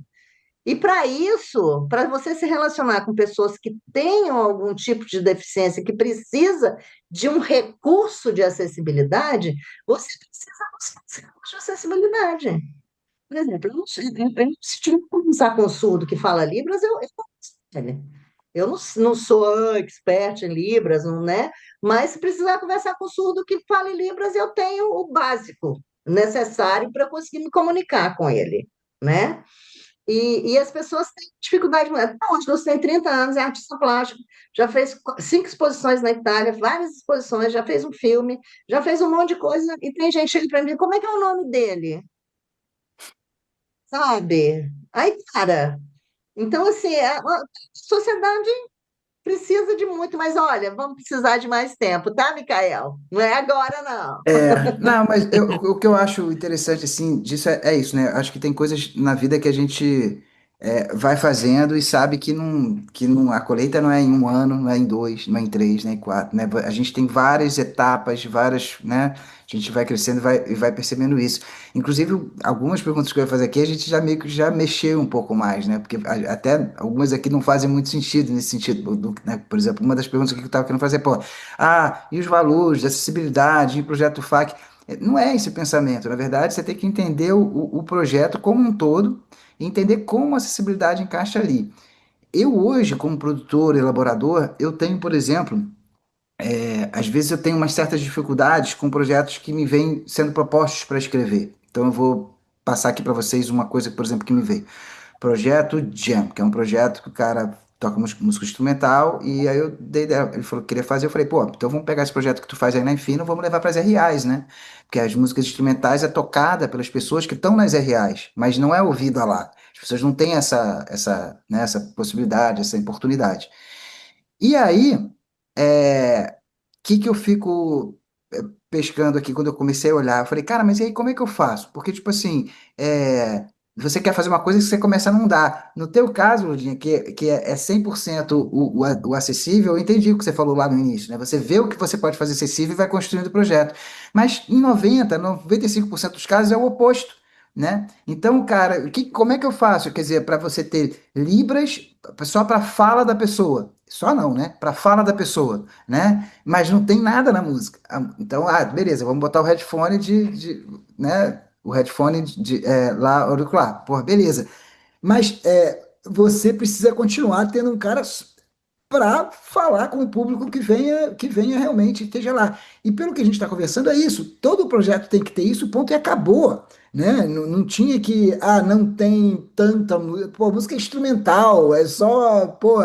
[SPEAKER 4] E para isso, para você se relacionar com pessoas que tenham algum tipo de deficiência, que precisa de um recurso de acessibilidade, você precisa buscar esse recurso de acessibilidade. Por exemplo, se tiver que conversar com um surdo que fala Libras, eu converso com ele. Eu não sou expert em Libras, não, né? Mas se precisar conversar com um surdo que fale Libras, eu tenho o básico necessário para conseguir me comunicar com ele, né? E as pessoas têm dificuldade. Hoje você tem 30 anos, é artista plástico, já fez 5 exposições na Itália, várias exposições, já fez um filme, já fez um monte de coisa, e tem gente chega para mim, como é que é o nome dele? Sabe? Aí, cara, então, assim, a sociedade precisa de muito, mas olha, vamos precisar de mais tempo, tá, Micael? Não é agora, não.
[SPEAKER 3] Não, mas o que eu acho interessante, assim, disso é isso, né? Acho que tem coisas na vida que a gente vai fazendo e sabe que a colheita não é em um ano, não é em dois, não é em três, nem em quatro, né? A gente tem várias etapas, várias, né? A gente vai crescendo e vai percebendo isso. Inclusive, algumas perguntas que eu ia fazer aqui, a gente já meio que já mexeu um pouco mais, né? Porque até algumas aqui não fazem muito sentido nesse sentido, né? Por exemplo, uma das perguntas que eu estava querendo fazer, pô, e os valores de acessibilidade em projeto FAQ? Não é esse pensamento. Na verdade, você tem que entender o projeto como um todo e entender como a acessibilidade encaixa ali. Eu hoje, como produtor, elaborador, eu tenho, por exemplo, às vezes eu tenho umas certas dificuldades com projetos que me vêm sendo propostos para escrever. Então eu vou passar aqui para vocês uma coisa, por exemplo, que me veio. Projeto Jam, que é um projeto que o cara toca música instrumental, e aí eu dei ideia, ele falou que queria fazer, eu falei, pô, então vamos pegar esse projeto que tu faz aí na Infino, vamos levar para as RAs, né? Porque as músicas instrumentais é tocada pelas pessoas que estão nas RAs, mas não é ouvida lá. As pessoas não têm né, essa possibilidade, essa oportunidade. E aí, que eu fico pescando aqui quando eu comecei a olhar? Eu falei, cara, mas e aí como é que eu faço? Porque, tipo assim, você quer fazer uma coisa que você começa a não dar. No teu caso, Ludinha, que é 100% o acessível, eu entendi o que você falou lá no início, né? Você vê o que você pode fazer acessível e vai construindo o projeto. Mas em 95% dos casos é o oposto. Né? Então, cara, como é que eu faço? Quer dizer, para você ter libras só para fala da pessoa. Só não, né? Para fala da pessoa, né? Mas não tem nada na música. Então, beleza, vamos botar o headphone né? O headphone lá auricular. Porra, beleza. Mas você precisa continuar tendo um cara para falar com o público que venha realmente esteja lá. E pelo que a gente está conversando, é isso. Todo projeto tem que ter isso, ponto, e acabou. Né? Não, não tinha que, não tem tanta música, pô, música instrumental, é só, pô,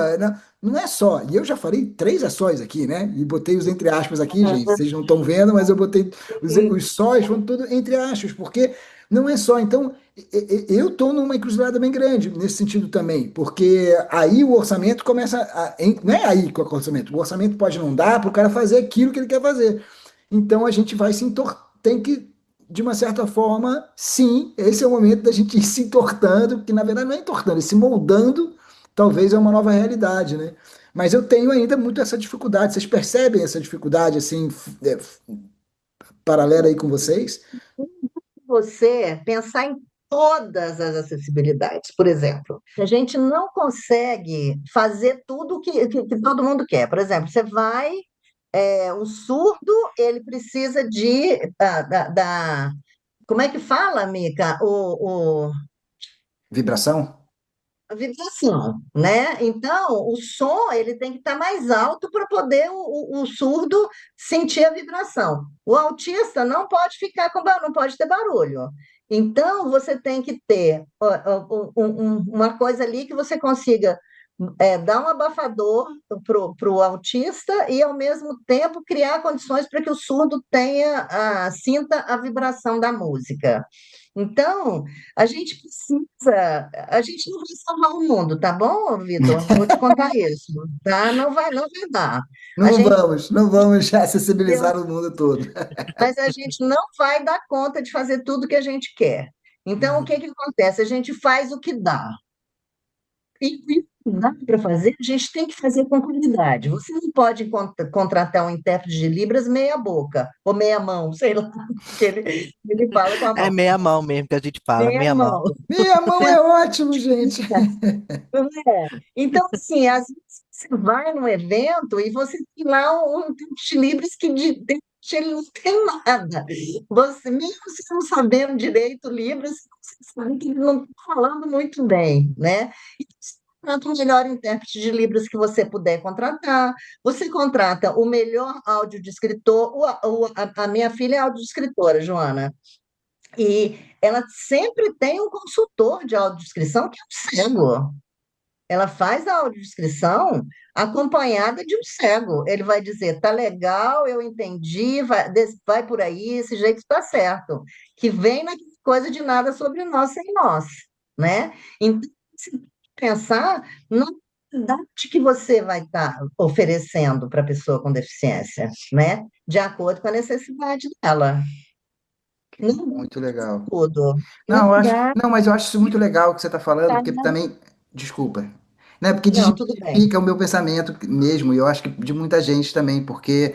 [SPEAKER 3] não é só. E eu já falei 3 ações aqui, né? E botei os entre aspas aqui, gente. Vocês não estão vendo, mas eu botei os sóis, foram tudo entre aspas, porque não é só. Então, eu estou numa encruzilhada bem grande nesse sentido também, porque aí o orçamento começa não é aí com o orçamento. O orçamento pode não dar para o cara fazer aquilo que ele quer fazer. Então a gente vai tem que, de uma certa forma, sim, esse é o momento da gente ir se entortando, que na verdade não é entortando, é se moldando, talvez é uma nova realidade, né? Mas eu tenho ainda muito essa dificuldade. Vocês percebem essa dificuldade, assim, paralela aí com vocês?
[SPEAKER 4] Você pensar em todas as acessibilidades, por exemplo. A gente não consegue fazer tudo que todo mundo quer. Por exemplo, você vai, um surdo, ele precisa como é que fala, Mica?
[SPEAKER 3] Vibração?
[SPEAKER 4] a vibração, né? Então, o som ele tem que estar mais alto para poder o surdo sentir a vibração. O autista não pode ficar com não pode ter barulho. Então, você tem que ter uma coisa ali que você consiga dar um abafador para o autista e, ao mesmo tempo, criar condições para que o surdo sinta a vibração da música. Então, a gente não vai salvar o mundo, tá bom, Vitor? Vou te contar isso, tá? Não vai dar. A gente,
[SPEAKER 3] Não vamos acessibilizar o mundo todo.
[SPEAKER 4] mas a gente não vai dar conta de fazer tudo que a gente quer. Então, o que que acontece? A gente faz o que dá. E o que dá para fazer, a gente tem que fazer com qualidade. Você não pode contratar um intérprete de Libras meia boca, ou meia mão, sei lá, que ele fala com a
[SPEAKER 5] É
[SPEAKER 4] mão.
[SPEAKER 5] meia mão mesmo que a gente fala,
[SPEAKER 4] Meia
[SPEAKER 5] meia mão.
[SPEAKER 4] mão.
[SPEAKER 3] Minha mão é ótimo, gente.
[SPEAKER 4] Não é? Então, assim, às vezes você vai num evento e você tem lá um intérprete de Libras que de ele não tem nada. Você, mesmo você não sabendo direito Libras, você sabe que ele não está falando muito bem, né? Então, você contrata o melhor intérprete de Libras que você puder contratar. Você contrata o melhor audiodescritor. A minha filha é audiodescritora, Joana. E ela sempre tem um consultor de audiodescrição que é um cego. Ela faz a audiodescrição acompanhada de um cego. Ele vai dizer, tá legal, eu entendi, vai por aí, esse jeito está certo. Que vem na coisa de nada sobre nós sem nós, né? Então, se pensar na quantidade que você vai estar oferecendo para a pessoa com deficiência, né? De acordo com a necessidade dela. Não dá
[SPEAKER 3] Muito legal.
[SPEAKER 4] tudo. Não
[SPEAKER 3] Não,
[SPEAKER 4] dá,
[SPEAKER 3] mas eu acho isso muito legal o que você está falando,
[SPEAKER 4] tá?
[SPEAKER 3] porque também, desculpa, né? Porque
[SPEAKER 4] Não, tudo bem.
[SPEAKER 3] desmistifica o meu pensamento mesmo, e eu acho que de muita gente também, porque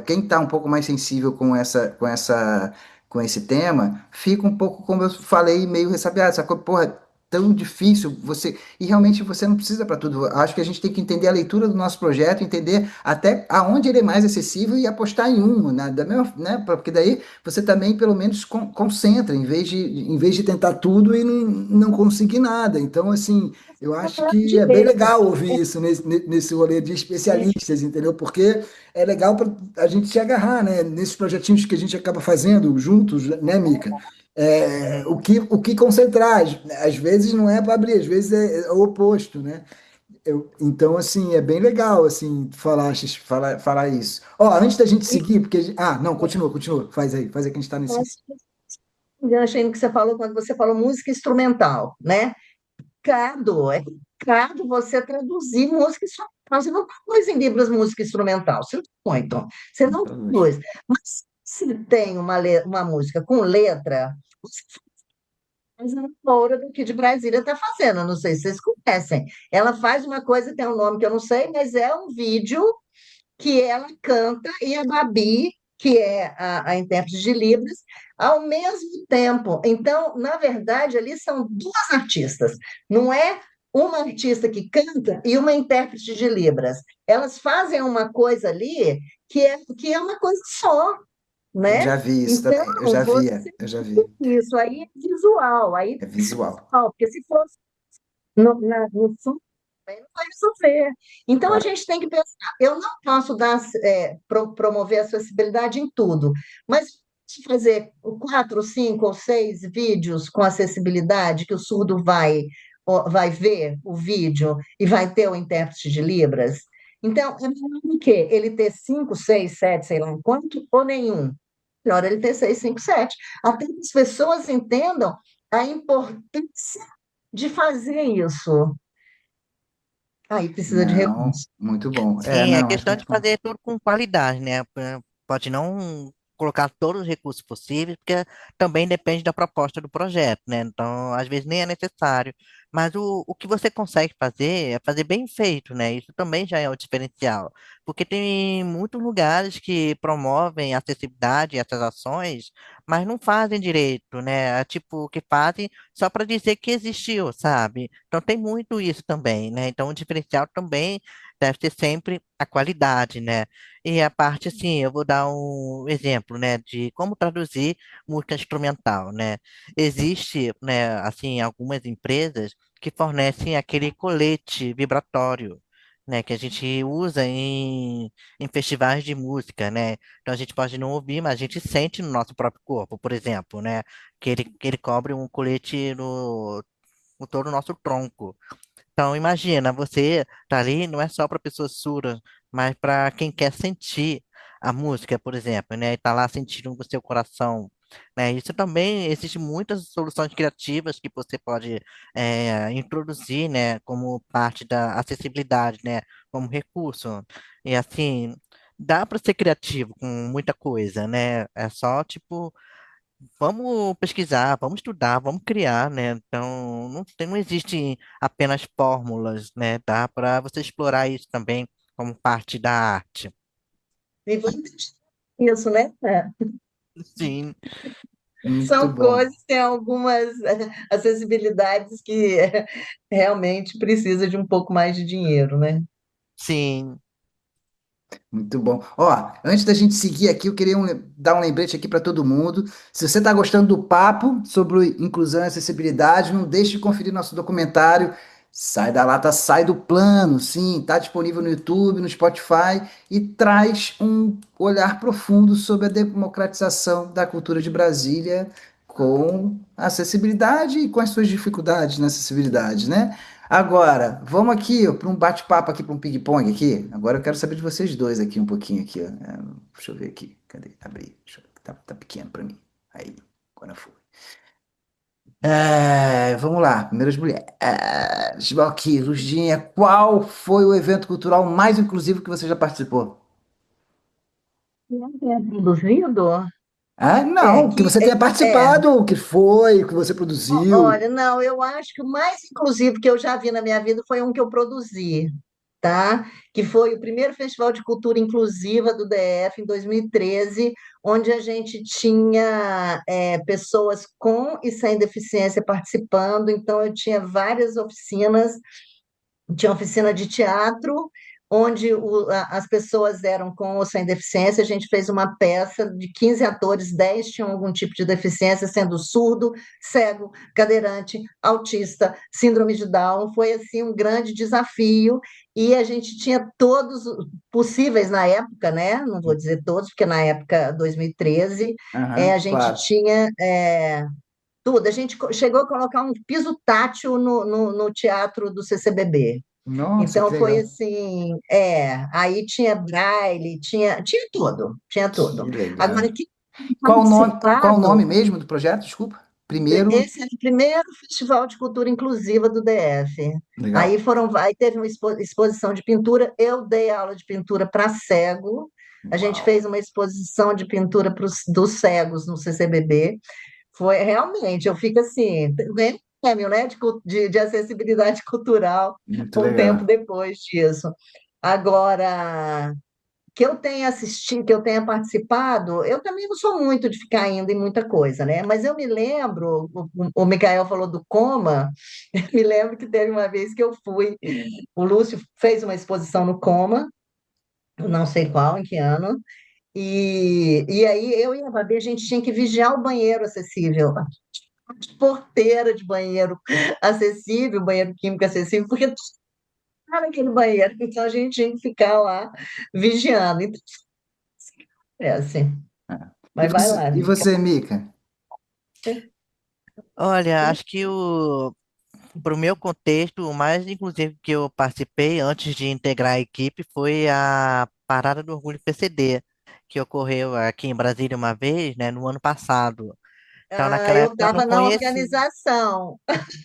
[SPEAKER 3] quem está um pouco mais sensível com esse tema, fica um pouco, como eu falei, meio ressabiado, sacou? Porra, tão difícil você, e realmente você não precisa para tudo. Acho que a gente tem que entender a leitura do nosso projeto, entender até aonde ele é mais acessível e apostar em um, né? Da mesma, né? Porque daí você também pelo menos concentra, em vez de tentar tudo e não conseguir nada. Então, assim, eu
[SPEAKER 4] Tá
[SPEAKER 3] acho
[SPEAKER 4] falando
[SPEAKER 3] que é bem
[SPEAKER 4] direito.
[SPEAKER 3] legal ouvir isso nesse rolê de especialistas, entendeu? Porque é legal para a gente se agarrar, né? Nesses projetinhos que a gente acaba fazendo juntos, né, Mica?
[SPEAKER 5] Uhum.
[SPEAKER 3] O que concentrar, às vezes não é para abrir, às vezes é o oposto, né? Então, assim, é bem legal, assim, falar isso. Ó, antes da gente seguir, porque... não, continua, faz aí que a gente está nesse...
[SPEAKER 4] Eu achei no que você falou quando você falou música instrumental, né? É complicado você traduzir música instrumental. Você não traduz em Libras música instrumental, você não põe, então. Você não traduz. Mas se tem uma música com letra, você faz a Moura daqui de Brasília está fazendo, não sei se vocês conhecem. Ela faz uma coisa, tem um nome que eu não sei, mas é um vídeo que ela canta e a Babi, que é a intérprete de Libras, ao mesmo tempo. Então, na verdade, ali são duas artistas, não é uma artista que canta e uma intérprete de Libras. Elas fazem uma coisa ali que é uma coisa só,
[SPEAKER 3] Eu
[SPEAKER 4] né?
[SPEAKER 3] já vi isso
[SPEAKER 4] Então,
[SPEAKER 3] também, eu já vi.
[SPEAKER 4] isso aí é visual, aí
[SPEAKER 3] É visual.
[SPEAKER 4] porque se fosse no som, aí não vai resolver. Então, a
[SPEAKER 3] Claro.
[SPEAKER 4] gente tem que pensar. Eu não posso promover a acessibilidade em tudo, mas se fazer 4, 5 ou 6 vídeos com acessibilidade, que o surdo vai ver o vídeo e vai ter o intérprete de Libras. Então, é melhor do que ele ter 5, 6, 7, sei lá quanto, ou nenhum. Melhor ele ter 6, 5, 7. Até que as pessoas entendam a importância de fazer isso. Aí precisa de
[SPEAKER 3] Não,
[SPEAKER 4] recursos.
[SPEAKER 3] muito bom.
[SPEAKER 5] Sim, é
[SPEAKER 3] Não, acho
[SPEAKER 5] questão
[SPEAKER 3] muito
[SPEAKER 5] de
[SPEAKER 3] bom.
[SPEAKER 5] fazer tudo com qualidade, né? Pode não colocar todos os recursos possíveis, porque também depende da proposta do projeto, né? Então, às vezes nem é necessário. Mas o que você consegue fazer é fazer bem feito, né? Isso também já é o diferencial. Porque tem muitos lugares que promovem a acessibilidade e essas ações, mas não fazem direito, né? Tipo, que fazem só para dizer que existiu, sabe? Então, tem muito isso também, né? Então, o diferencial também deve ter sempre a qualidade, né? E a parte, assim, eu vou dar um exemplo, né, de como traduzir música instrumental, né? Existe, né, assim, algumas empresas que fornecem aquele colete vibratório, né, que a gente usa em festivais de música, né? Então a gente pode não ouvir, mas a gente sente no nosso próprio corpo, por exemplo, né? Que ele cobre um colete no todo o nosso tronco. Então, imagina, você tá ali, não é só para pessoas surdas, mas para quem quer sentir a música, por exemplo, né? E tá lá sentindo no seu coração, né? Isso também, existe muitas soluções criativas que você pode introduzir, né? Como parte da acessibilidade, né? Como recurso. E assim, dá para ser criativo com muita coisa, né? É só, tipo, vamos pesquisar, vamos estudar, vamos criar, né? Então, não existe apenas fórmulas, né? Dá para você explorar isso também como parte da arte.
[SPEAKER 4] E isso, né? É.
[SPEAKER 5] Sim,
[SPEAKER 3] Muito
[SPEAKER 4] São
[SPEAKER 3] bom.
[SPEAKER 4] coisas, tem algumas acessibilidades que realmente precisa de um pouco mais de dinheiro, né?
[SPEAKER 5] sim.
[SPEAKER 3] Muito bom. Ó, antes da gente seguir aqui, eu queria dar um lembrete aqui para todo mundo. Se você está gostando do papo sobre inclusão e acessibilidade, não deixe de conferir nosso documentário Sai da Lata, Sai do Plano. Sim, está disponível no YouTube, no Spotify e traz um olhar profundo sobre a democratização da cultura de Brasília com acessibilidade e com as suas dificuldades na acessibilidade, né? Agora, vamos aqui para um bate-papo aqui, para um ping-pong aqui. Agora eu quero saber de vocês dois aqui um pouquinho aqui, ó. Deixa eu ver aqui. Cadê? Abri. Tá pequeno para mim. Aí, agora foi. Vamos lá, primeiras mulheres. Aqui, Luzinha, qual foi o evento cultural mais inclusivo que você já participou?
[SPEAKER 4] Produzido? É,
[SPEAKER 3] Não, que você tenha
[SPEAKER 4] é.
[SPEAKER 3] participado, o que foi, o que você produziu.
[SPEAKER 4] Olha, não, eu acho que o mais inclusivo que eu já vi na minha vida foi um que eu produzi, tá? Que foi o primeiro Festival de Cultura Inclusiva do DF em 2013, onde a gente tinha pessoas com e sem deficiência participando. Então, eu tinha várias oficinas. Tinha oficina de teatro, onde as pessoas eram com ou sem deficiência. A gente fez uma peça de 15 atores, 10 tinham algum tipo de deficiência, sendo surdo, cego, cadeirante, autista, síndrome de Down. Foi assim um grande desafio e a gente tinha todos possíveis na época, né? Não vou dizer todos, porque na época 2013 a
[SPEAKER 3] Aham,
[SPEAKER 4] gente
[SPEAKER 3] claro.
[SPEAKER 4] tinha tudo. A gente chegou a colocar um piso tátil no teatro do CCBB.
[SPEAKER 3] Nossa, que
[SPEAKER 4] Então foi
[SPEAKER 3] legal.
[SPEAKER 4] assim, aí tinha braille, tinha tudo, tinha
[SPEAKER 3] Que
[SPEAKER 4] tudo.
[SPEAKER 3] legal.
[SPEAKER 4] Agora, que tem
[SPEAKER 3] Qual o nome
[SPEAKER 4] participado,
[SPEAKER 3] mesmo do projeto? Desculpa. Primeiro.
[SPEAKER 4] esse é o primeiro Festival de Cultura Inclusiva do DF.
[SPEAKER 3] Legal.
[SPEAKER 4] Aí teve uma exposição de pintura, eu dei aula de pintura para cego, a gente
[SPEAKER 3] Uau.
[SPEAKER 4] fez uma exposição de pintura dos cegos no CCBB. Foi realmente, eu fico assim, ganhei um prêmio, né, de acessibilidade cultural
[SPEAKER 3] Muito
[SPEAKER 4] um tempo
[SPEAKER 3] legal.
[SPEAKER 4] depois disso. Agora, que eu tenha assistido, que eu tenha participado, eu também não sou muito de ficar indo em muita coisa, né? Mas eu me lembro, o Micael falou do Coma, eu me lembro que teve uma vez que eu fui, o Lúcio fez uma exposição no Coma, eu não sei qual, em que ano, e aí eu e a Babi, a gente tinha que vigiar o banheiro acessível, de porteira de banheiro acessível, banheiro químico acessível, porque estava naquele banheiro, então a gente tinha que ficar lá vigiando. Então, é assim,
[SPEAKER 3] Ah.
[SPEAKER 4] mas vai lá,
[SPEAKER 3] E
[SPEAKER 4] diga.
[SPEAKER 3] você, Mica?
[SPEAKER 5] Olha, acho que para o meu contexto, o mais inclusive que eu participei antes de integrar a equipe foi a Parada do Orgulho PCD, que ocorreu aqui em Brasília uma vez, né, no ano passado. Então,
[SPEAKER 4] Ah,
[SPEAKER 5] naquela
[SPEAKER 4] eu
[SPEAKER 5] época eu não
[SPEAKER 4] estava na
[SPEAKER 5] conhecia.
[SPEAKER 4] organização.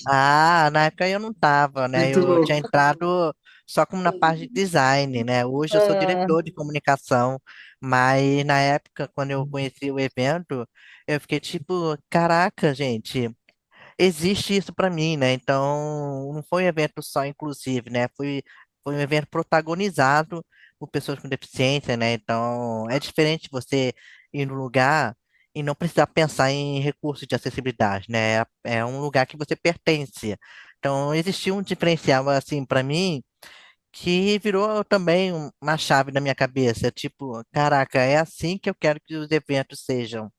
[SPEAKER 5] Ah, na época eu não tava, né?
[SPEAKER 3] Muito
[SPEAKER 5] Eu tinha
[SPEAKER 3] louco.
[SPEAKER 5] entrado só como na parte de design, né? Hoje eu sou
[SPEAKER 4] Ah,
[SPEAKER 5] diretor de comunicação, mas na época, quando eu conheci o evento, eu fiquei tipo, caraca, gente, existe isso para mim, né? Então, não foi um evento só inclusive, né? Foi um evento protagonizado por pessoas com deficiência, né? Então, é diferente você ir no lugar e não precisar pensar em recursos de acessibilidade, né? É um lugar que você pertence. Então, existiu um diferencial, assim, para mim, que virou também uma chave na minha cabeça. Tipo, caraca, é assim que eu quero que os eventos sejam,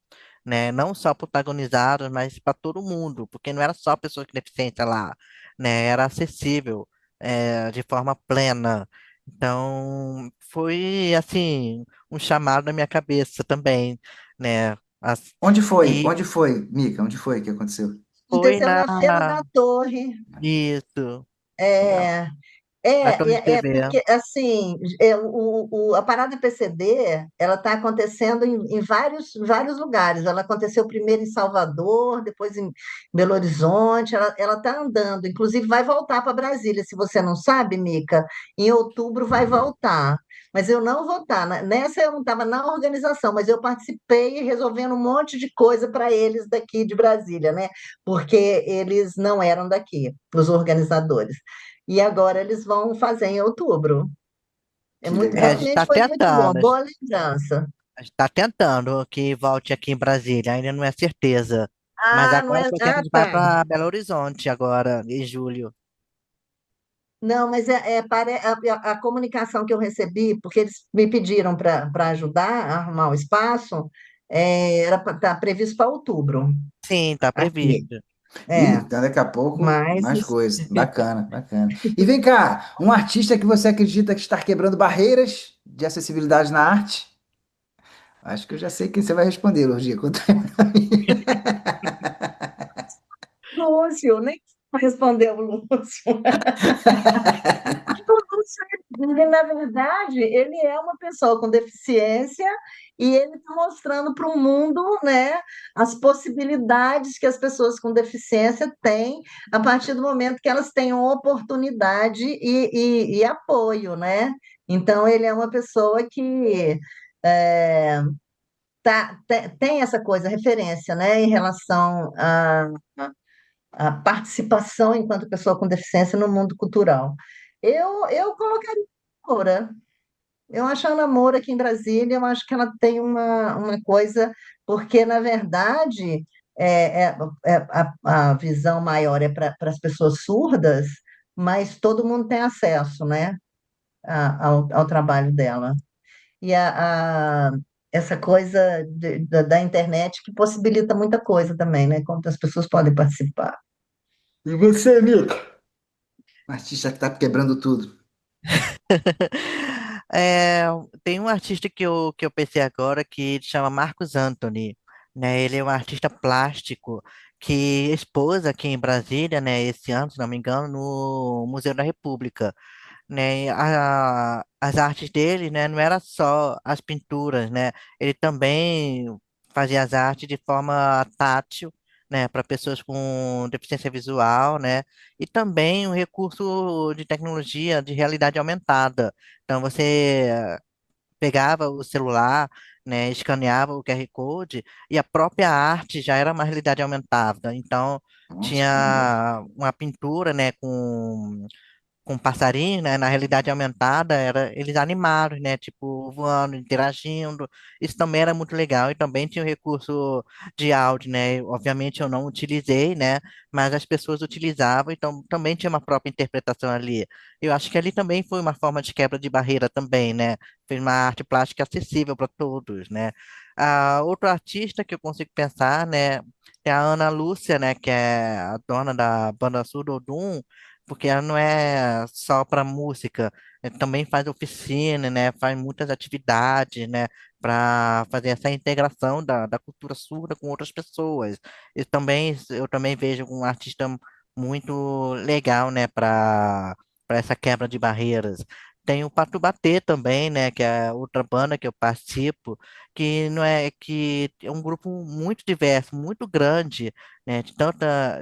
[SPEAKER 5] né? Não só protagonizados, mas para todo mundo, porque não era só pessoas com deficiência lá. né? Era acessível, de forma plena. Então, foi, assim, um chamado na minha cabeça também, né?
[SPEAKER 3] Onde foi?
[SPEAKER 5] E
[SPEAKER 3] Onde foi, Mica? Onde foi que aconteceu?
[SPEAKER 5] foi
[SPEAKER 4] Aconteceu
[SPEAKER 5] na...
[SPEAKER 4] na Feira da Torre.
[SPEAKER 5] Isso,
[SPEAKER 3] Legal.
[SPEAKER 4] É,
[SPEAKER 5] na Torre de TV.
[SPEAKER 4] porque, assim, a Parada PCD, ela está acontecendo em vários lugares. Ela aconteceu primeiro em Salvador, depois em Belo Horizonte, ela está andando. Inclusive, vai voltar para Brasília, se você não sabe, Mica, em outubro vai voltar. Mas eu não vou estar. Nessa eu não estava na organização, mas eu participei resolvendo um monte de coisa para eles daqui de Brasília, né? Porque eles não eram daqui, os organizadores. E agora eles vão fazer em outubro.
[SPEAKER 3] Que
[SPEAKER 5] A gente
[SPEAKER 3] legal.
[SPEAKER 4] Realmente
[SPEAKER 5] está
[SPEAKER 4] foi muito bom,
[SPEAKER 5] tentando,
[SPEAKER 4] boa lembrança.
[SPEAKER 5] a gente está tentando que volte aqui em Brasília, ainda não é certeza. Mas
[SPEAKER 4] Ah, não
[SPEAKER 5] agora
[SPEAKER 4] é.
[SPEAKER 5] eu sei que a
[SPEAKER 4] Ah,
[SPEAKER 5] gente vai
[SPEAKER 4] tá.
[SPEAKER 5] para Belo Horizonte agora, em julho.
[SPEAKER 4] Não, mas a comunicação que eu recebi, porque eles me pediram para ajudar a arrumar o espaço, era tá previsto para outubro
[SPEAKER 5] Sim, está
[SPEAKER 4] aqui.
[SPEAKER 5] previsto.
[SPEAKER 3] Ih,
[SPEAKER 4] É,
[SPEAKER 3] então daqui a pouco
[SPEAKER 4] mas
[SPEAKER 3] mais coisas. Bacana, bacana. E vem cá, um artista que você acredita que está quebrando barreiras de acessibilidade na arte? Acho que eu já sei quem você vai responder, Lorgia. Conta aí pra mim.
[SPEAKER 4] Lúcio, nem respondeu o Lúcio. Ele, na verdade, ele é uma pessoa com deficiência e ele está mostrando para o mundo, né, as possibilidades que as pessoas com deficiência têm a partir do momento que elas tenham oportunidade e apoio, né? Então, ele é uma pessoa que é, tem essa coisa, referência, né, em relação à participação enquanto pessoa com deficiência no mundo cultural. Eu colocaria Moura. Eu acho a Ana Moura aqui em Brasília, eu acho que ela tem uma coisa, porque, na verdade, é, é- a visão maior é para as pessoas surdas, mas todo mundo tem acesso, né, ao trabalho dela. E essa coisa da internet que possibilita muita coisa também, né, como as pessoas podem participar.
[SPEAKER 3] E você, Mica? Um artista que está quebrando tudo.
[SPEAKER 5] É, tem um artista que eu pensei agora que chama Marcos Anthony, né? Ele é um artista plástico que expôs aqui em Brasília, né, esse ano, se não me engano, no Museu da República, né? As artes dele, né, não era só as pinturas, né? Ele também fazia as artes de forma tátil, né, para pessoas com deficiência visual, né? E também um recurso de tecnologia de realidade aumentada. Então você pegava o celular, né, escaneava o QR Code e a própria arte já era uma realidade aumentada. Então
[SPEAKER 3] Nossa, que maneiro.
[SPEAKER 5] tinha uma pintura, né, com passarinho, né? Na realidade aumentada, eles animados, né? Tipo, voando, interagindo. Isso também era muito legal. E também tinha o recurso de áudio, né? Obviamente eu não utilizei, né? Mas as pessoas utilizavam, então também tinha uma própria interpretação ali. Eu acho que ali também foi uma forma de quebra de barreira também, né? Fez uma arte plástica acessível para todos, né? Outro artista que eu consigo pensar, né? É a Ana Lúcia, né? Que é a dona da banda Sudodum, porque ela não é só para música, também faz oficina, né? Faz muitas atividades, né? Para fazer essa integração da cultura surda com outras pessoas. Eu também vejo um artista muito legal, né? Para essa quebra de barreiras. Tem o Pato Batê também, né? Que é outra banda que eu participo, que é um grupo muito diverso, muito grande, né,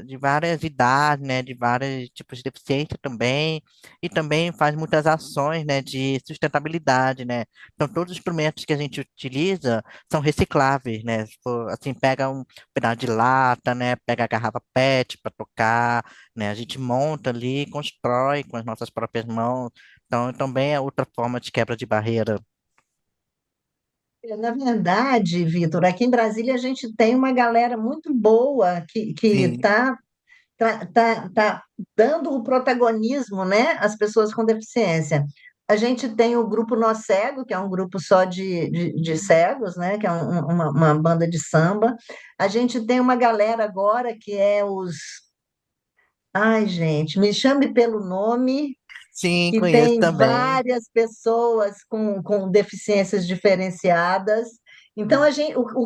[SPEAKER 5] de várias idades, né, de vários tipos de deficiência também, e também faz muitas ações, né, de sustentabilidade, né. Então, todos os instrumentos que a gente utiliza são recicláveis, né. Se for, assim, pega um pedaço de lata, né, pega a garrafa PET para tocar, né, a gente monta ali, constrói com as nossas próprias mãos. Então, também é outra forma de quebra de barreira.
[SPEAKER 4] Na verdade, Vitor, aqui em Brasília a gente tem uma galera muito boa que
[SPEAKER 5] Sim,
[SPEAKER 4] tá dando o protagonismo, né, às pessoas com deficiência. A gente tem o grupo Nós Cego, que é um grupo só de cegos, né, que é uma banda de samba. A gente tem uma galera agora que é Ai, gente, me chame pelo nome,
[SPEAKER 5] Sim,
[SPEAKER 4] que
[SPEAKER 5] conheço
[SPEAKER 4] tem
[SPEAKER 5] também.
[SPEAKER 4] várias pessoas com deficiências diferenciadas. Então,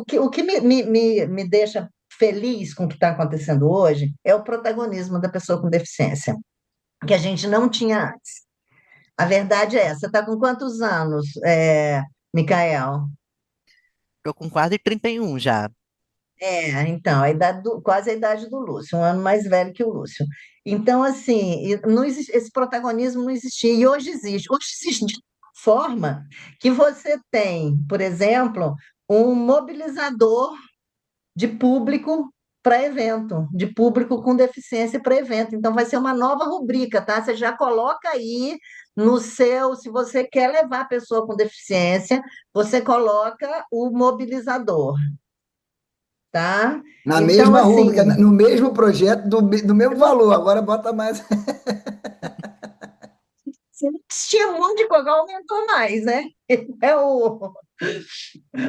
[SPEAKER 4] o que me deixa feliz com o que está acontecendo hoje é o protagonismo da pessoa com deficiência, que a gente não tinha antes. A verdade é essa. Você está com quantos anos, Micael?
[SPEAKER 5] Tô com quase 31 já.
[SPEAKER 4] Então, quase a idade do Lúcio, um ano mais velho que o Lúcio. Então, assim, esse protagonismo não existia, e hoje existe. Hoje existe de forma que você tem, por exemplo, um mobilizador de público para evento, de público com deficiência para evento. Então, vai ser uma nova rubrica, tá? Você já coloca aí no seu, se você quer levar a pessoa com deficiência, você coloca o mobilizador, tá?
[SPEAKER 3] Na
[SPEAKER 4] Então,
[SPEAKER 3] mesma rúbrica,
[SPEAKER 4] assim,
[SPEAKER 3] no mesmo projeto, do mesmo valor. Agora bota mais.
[SPEAKER 4] se não tinha muito de coisa, aumentou mais, né? É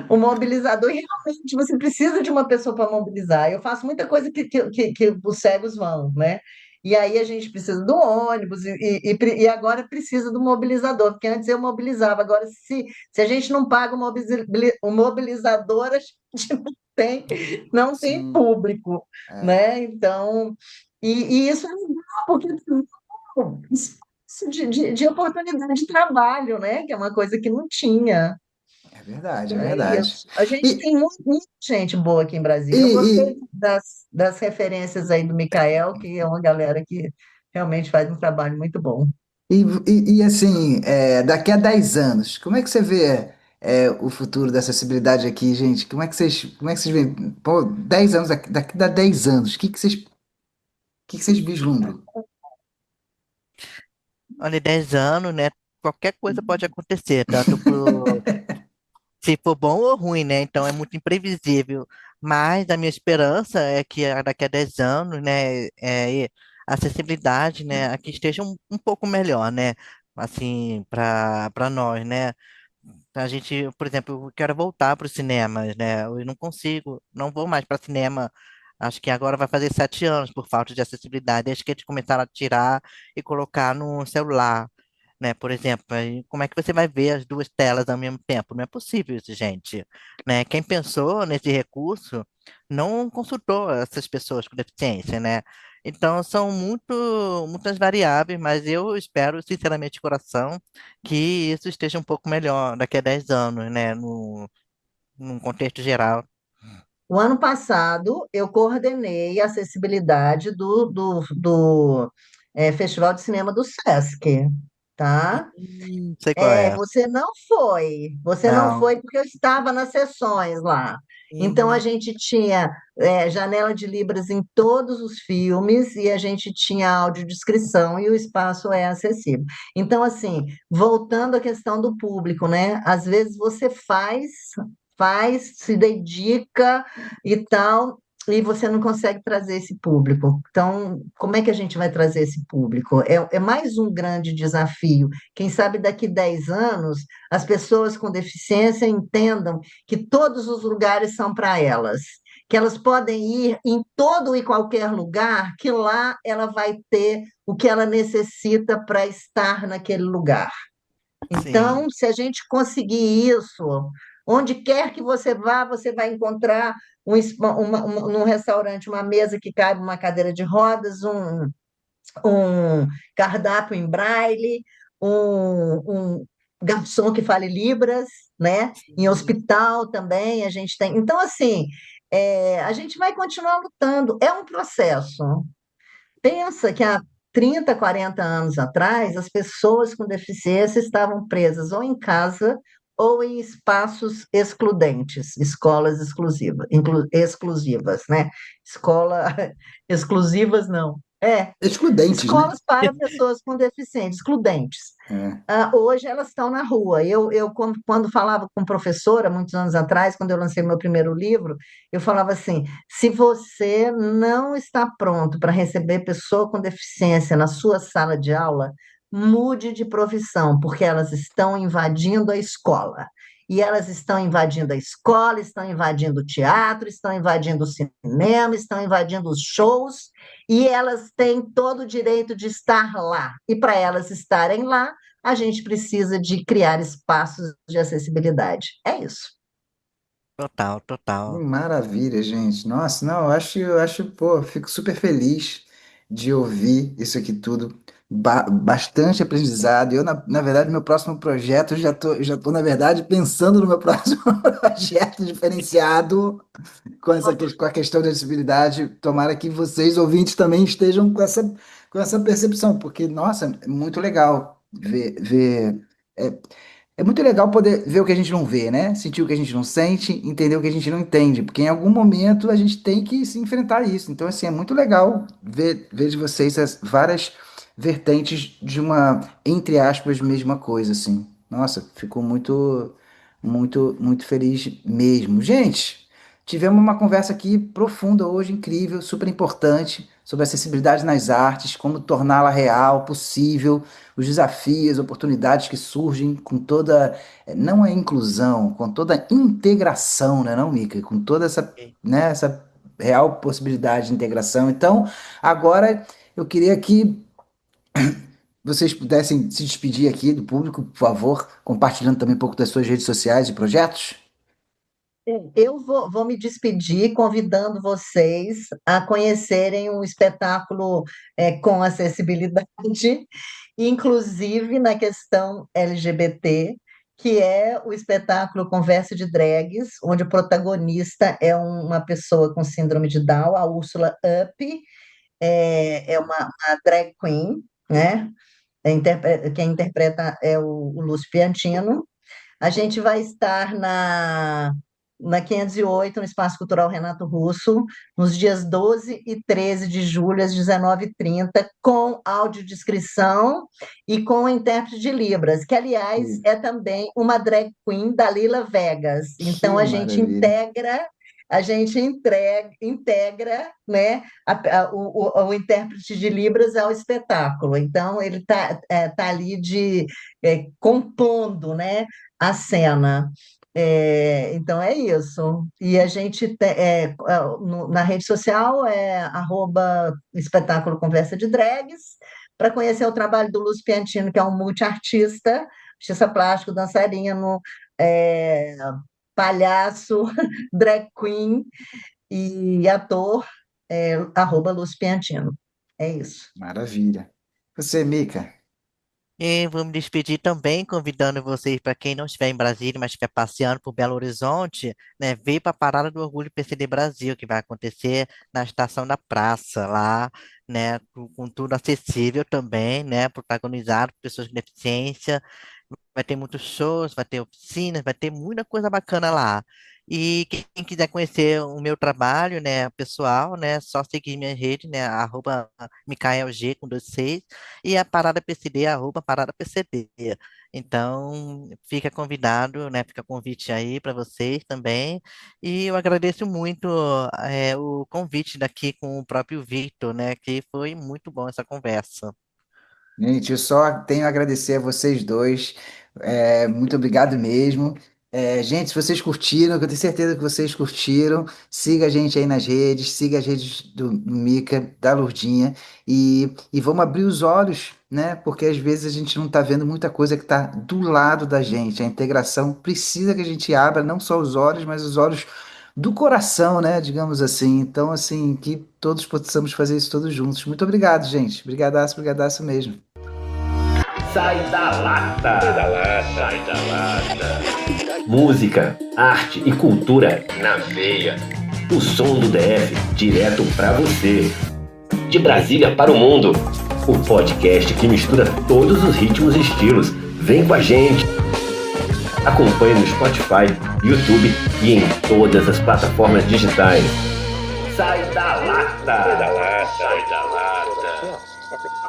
[SPEAKER 4] o mobilizador, e realmente você precisa de uma pessoa para mobilizar. Eu faço muita coisa que os cegos vão, né? E aí a gente precisa do ônibus e agora precisa do mobilizador, porque antes eu mobilizava, agora se a gente não paga o mobilizador, a gente não tem
[SPEAKER 3] Sim.
[SPEAKER 4] público,
[SPEAKER 3] É,
[SPEAKER 4] né? Então, e isso é legal, porque isso de oportunidade de trabalho, né? Que é uma coisa que não tinha.
[SPEAKER 3] é verdade, é
[SPEAKER 4] É
[SPEAKER 3] verdade.
[SPEAKER 4] isso. A gente
[SPEAKER 3] E,
[SPEAKER 4] tem muita gente boa aqui em Brasília. Eu gostei
[SPEAKER 3] e,
[SPEAKER 4] das referências aí do Mikael, que é uma galera que realmente faz um trabalho muito bom.
[SPEAKER 3] assim, daqui a 10 anos, como é que você vê o futuro da acessibilidade aqui, gente? Como é que vocês veem? Pô, 10 anos, daqui a 10 anos, o que que vocês vislumbram?
[SPEAKER 5] Olha, 10 anos, né? Qualquer coisa pode acontecer, se for bom ou ruim, né? Então é muito imprevisível. Mas a minha esperança é que daqui a 10 anos, né, a acessibilidade, né, aqui esteja um pouco melhor, né? Assim, para nós, né? A gente, por exemplo, eu quero voltar para os cinemas, né? Eu não consigo, não vou mais para cinema. Acho que agora vai fazer 7 anos por falta de acessibilidade. Desde que eles começaram a tirar e colocar no celular, né? Por exemplo, aí como é que você vai ver as duas telas ao mesmo tempo? Não é possível isso, gente, né? Quem pensou nesse recurso não consultou essas pessoas com deficiência, né? Então, são muitas variáveis, mas eu espero, sinceramente, de coração, que isso esteja um pouco melhor daqui a 10 anos, né? Num contexto geral.
[SPEAKER 4] O ano passado, eu coordenei a acessibilidade do Festival de Cinema do Sesc, tá?
[SPEAKER 5] Sei qual é.
[SPEAKER 4] Você não foi
[SPEAKER 5] Não.
[SPEAKER 4] porque eu estava nas sessões lá. Então a
[SPEAKER 5] Uhum.
[SPEAKER 4] gente tinha janela de Libras em todos os filmes e a gente tinha audiodescrição e o espaço é acessível. Então, assim, voltando à questão do público, né? Às vezes você faz, se dedica e tal, e você não consegue trazer esse público. Então, como é que a gente vai trazer esse público? É mais um grande desafio. Quem sabe daqui 10 anos as pessoas com deficiência entendam que todos os lugares são para elas, que elas podem ir em todo e qualquer lugar, que lá ela vai ter o que ela necessita para estar naquele lugar.
[SPEAKER 5] Sim.
[SPEAKER 4] Então, se a gente conseguir isso, onde quer que você vai encontrar num restaurante uma mesa que cabe uma cadeira de rodas, um cardápio em braille, um garçom que fale Libras, né? Em
[SPEAKER 5] Sim.
[SPEAKER 4] hospital também a gente tem. Então, assim, a gente vai continuar lutando. É um processo. Pensa que há 30, 40 anos atrás, as pessoas com deficiência estavam presas ou em casa ou em espaços excludentes, escolas exclusivas, né? Escola exclusivas, não.
[SPEAKER 3] Excludentes, né?
[SPEAKER 4] Escolas para pessoas com deficiência, excludentes.
[SPEAKER 3] É.
[SPEAKER 4] Hoje elas estão na rua. Eu quando falava com professora, muitos anos atrás, quando eu lancei meu primeiro livro, eu falava assim: se você não está pronto para receber pessoa com deficiência na sua sala de aula, mude de profissão, porque elas estão invadindo a escola. e elas estão invadindo a escola, estão invadindo o teatro, estão invadindo o cinema, estão invadindo os shows, e elas têm todo o direito de estar lá. E para elas estarem lá, a gente precisa de criar espaços de acessibilidade. É isso.
[SPEAKER 5] Total, total.
[SPEAKER 3] Maravilha, gente. Nossa, não, pô, fico super feliz de ouvir isso aqui tudo. Bastante aprendizado. Eu, na verdade, meu próximo projeto, eu já tô, na verdade, pensando no meu próximo projeto diferenciado com a questão da acessibilidade. Tomara que vocês, ouvintes, também estejam com essa percepção, porque, nossa, é muito legal ver. É, é muito legal poder ver o que a gente não vê, né? Sentir o que a gente não sente, entender o que a gente não entende, porque em algum momento a gente tem que se enfrentar isso. Então, assim, é muito legal ver de vocês as várias vertentes de uma, entre aspas, mesma coisa, assim. Nossa, fico muito, muito, muito feliz mesmo. Gente, tivemos uma conversa aqui profunda hoje, incrível, super importante, sobre acessibilidade nas artes, como torná-la real, possível, os desafios, oportunidades que surgem com toda, não é inclusão, com toda a integração, né, não, Mica? Com toda essa, né, essa real possibilidade de integração. Então, agora eu queria que vocês pudessem se despedir aqui do público, por favor, compartilhando também um pouco das suas redes sociais e projetos.
[SPEAKER 4] Eu vou me despedir convidando vocês a conhecerem um espetáculo com acessibilidade, inclusive na questão LGBT, que é o espetáculo Conversa de Drags, onde o protagonista é uma pessoa com síndrome de Down, a Úrsula Up, é uma drag queen, né? Quem interpreta é o Lúcio Piantino. A gente vai estar na 508, no Espaço Cultural Renato Russo, nos dias 12 e 13 de julho, às 19h30, com audiodescrição e com intérprete de Libras, que, aliás, é também uma drag queen da Lila Vegas.
[SPEAKER 3] Que
[SPEAKER 4] Então,
[SPEAKER 3] maravilha.
[SPEAKER 4] integra, né, o intérprete de Libras ao espetáculo. Então, ele tá ali compondo, né, a cena. Então é isso. E a gente na rede social é @espetáculo Conversa de Drags, para conhecer o trabalho do Lúcio Piantino, que é um multiartista, artista plástico, dançarino, é, palhaço, drag queen e ator, @Lúcio Piantino. É isso.
[SPEAKER 3] Maravilha. Você, Mica.
[SPEAKER 5] E vou me despedir também, convidando vocês, para quem não estiver em Brasília, mas estiver passeando por Belo Horizonte, né, vir para a Parada do Orgulho PCD Brasil, que vai acontecer na Estação da Praça, lá, né, com tudo acessível também, né, protagonizado por pessoas com deficiência. Vai ter muitos shows, vai ter oficinas, vai ter muita coisa bacana lá. E quem quiser conhecer o meu trabalho, né, pessoal, né, só seguir minha rede, né, @MicaelG com 26 e a Parada PCD, @Parada PCD. Então, fica convidado, né, fica convite aí para vocês também. E eu agradeço muito o convite daqui com o próprio Victor, né, que foi muito bom essa conversa.
[SPEAKER 3] Gente, eu só tenho a agradecer a vocês dois. Muito obrigado mesmo. Gente, se vocês curtiram, que eu tenho certeza que vocês curtiram, siga a gente aí nas redes, siga as redes do Mica, da Lourdinha, e vamos abrir os olhos, né? Porque às vezes a gente não está vendo muita coisa que está do lado da gente. A integração precisa que a gente abra não só os olhos, mas os olhos do coração, né? Digamos assim. Então, assim, que todos possamos fazer isso todos juntos. Muito obrigado, gente. Brigadaço, brigadaço mesmo.
[SPEAKER 1] Sai da lata.
[SPEAKER 2] Sai da lata. Sai da lata.
[SPEAKER 1] Música, arte e cultura na veia. O som do DF direto pra você. De Brasília para o mundo. O podcast que mistura todos os ritmos e estilos. Vem com a gente. Acompanhe no Spotify, YouTube e em todas as plataformas digitais. Sai da lata.
[SPEAKER 2] Sai da lata. Sai da lata.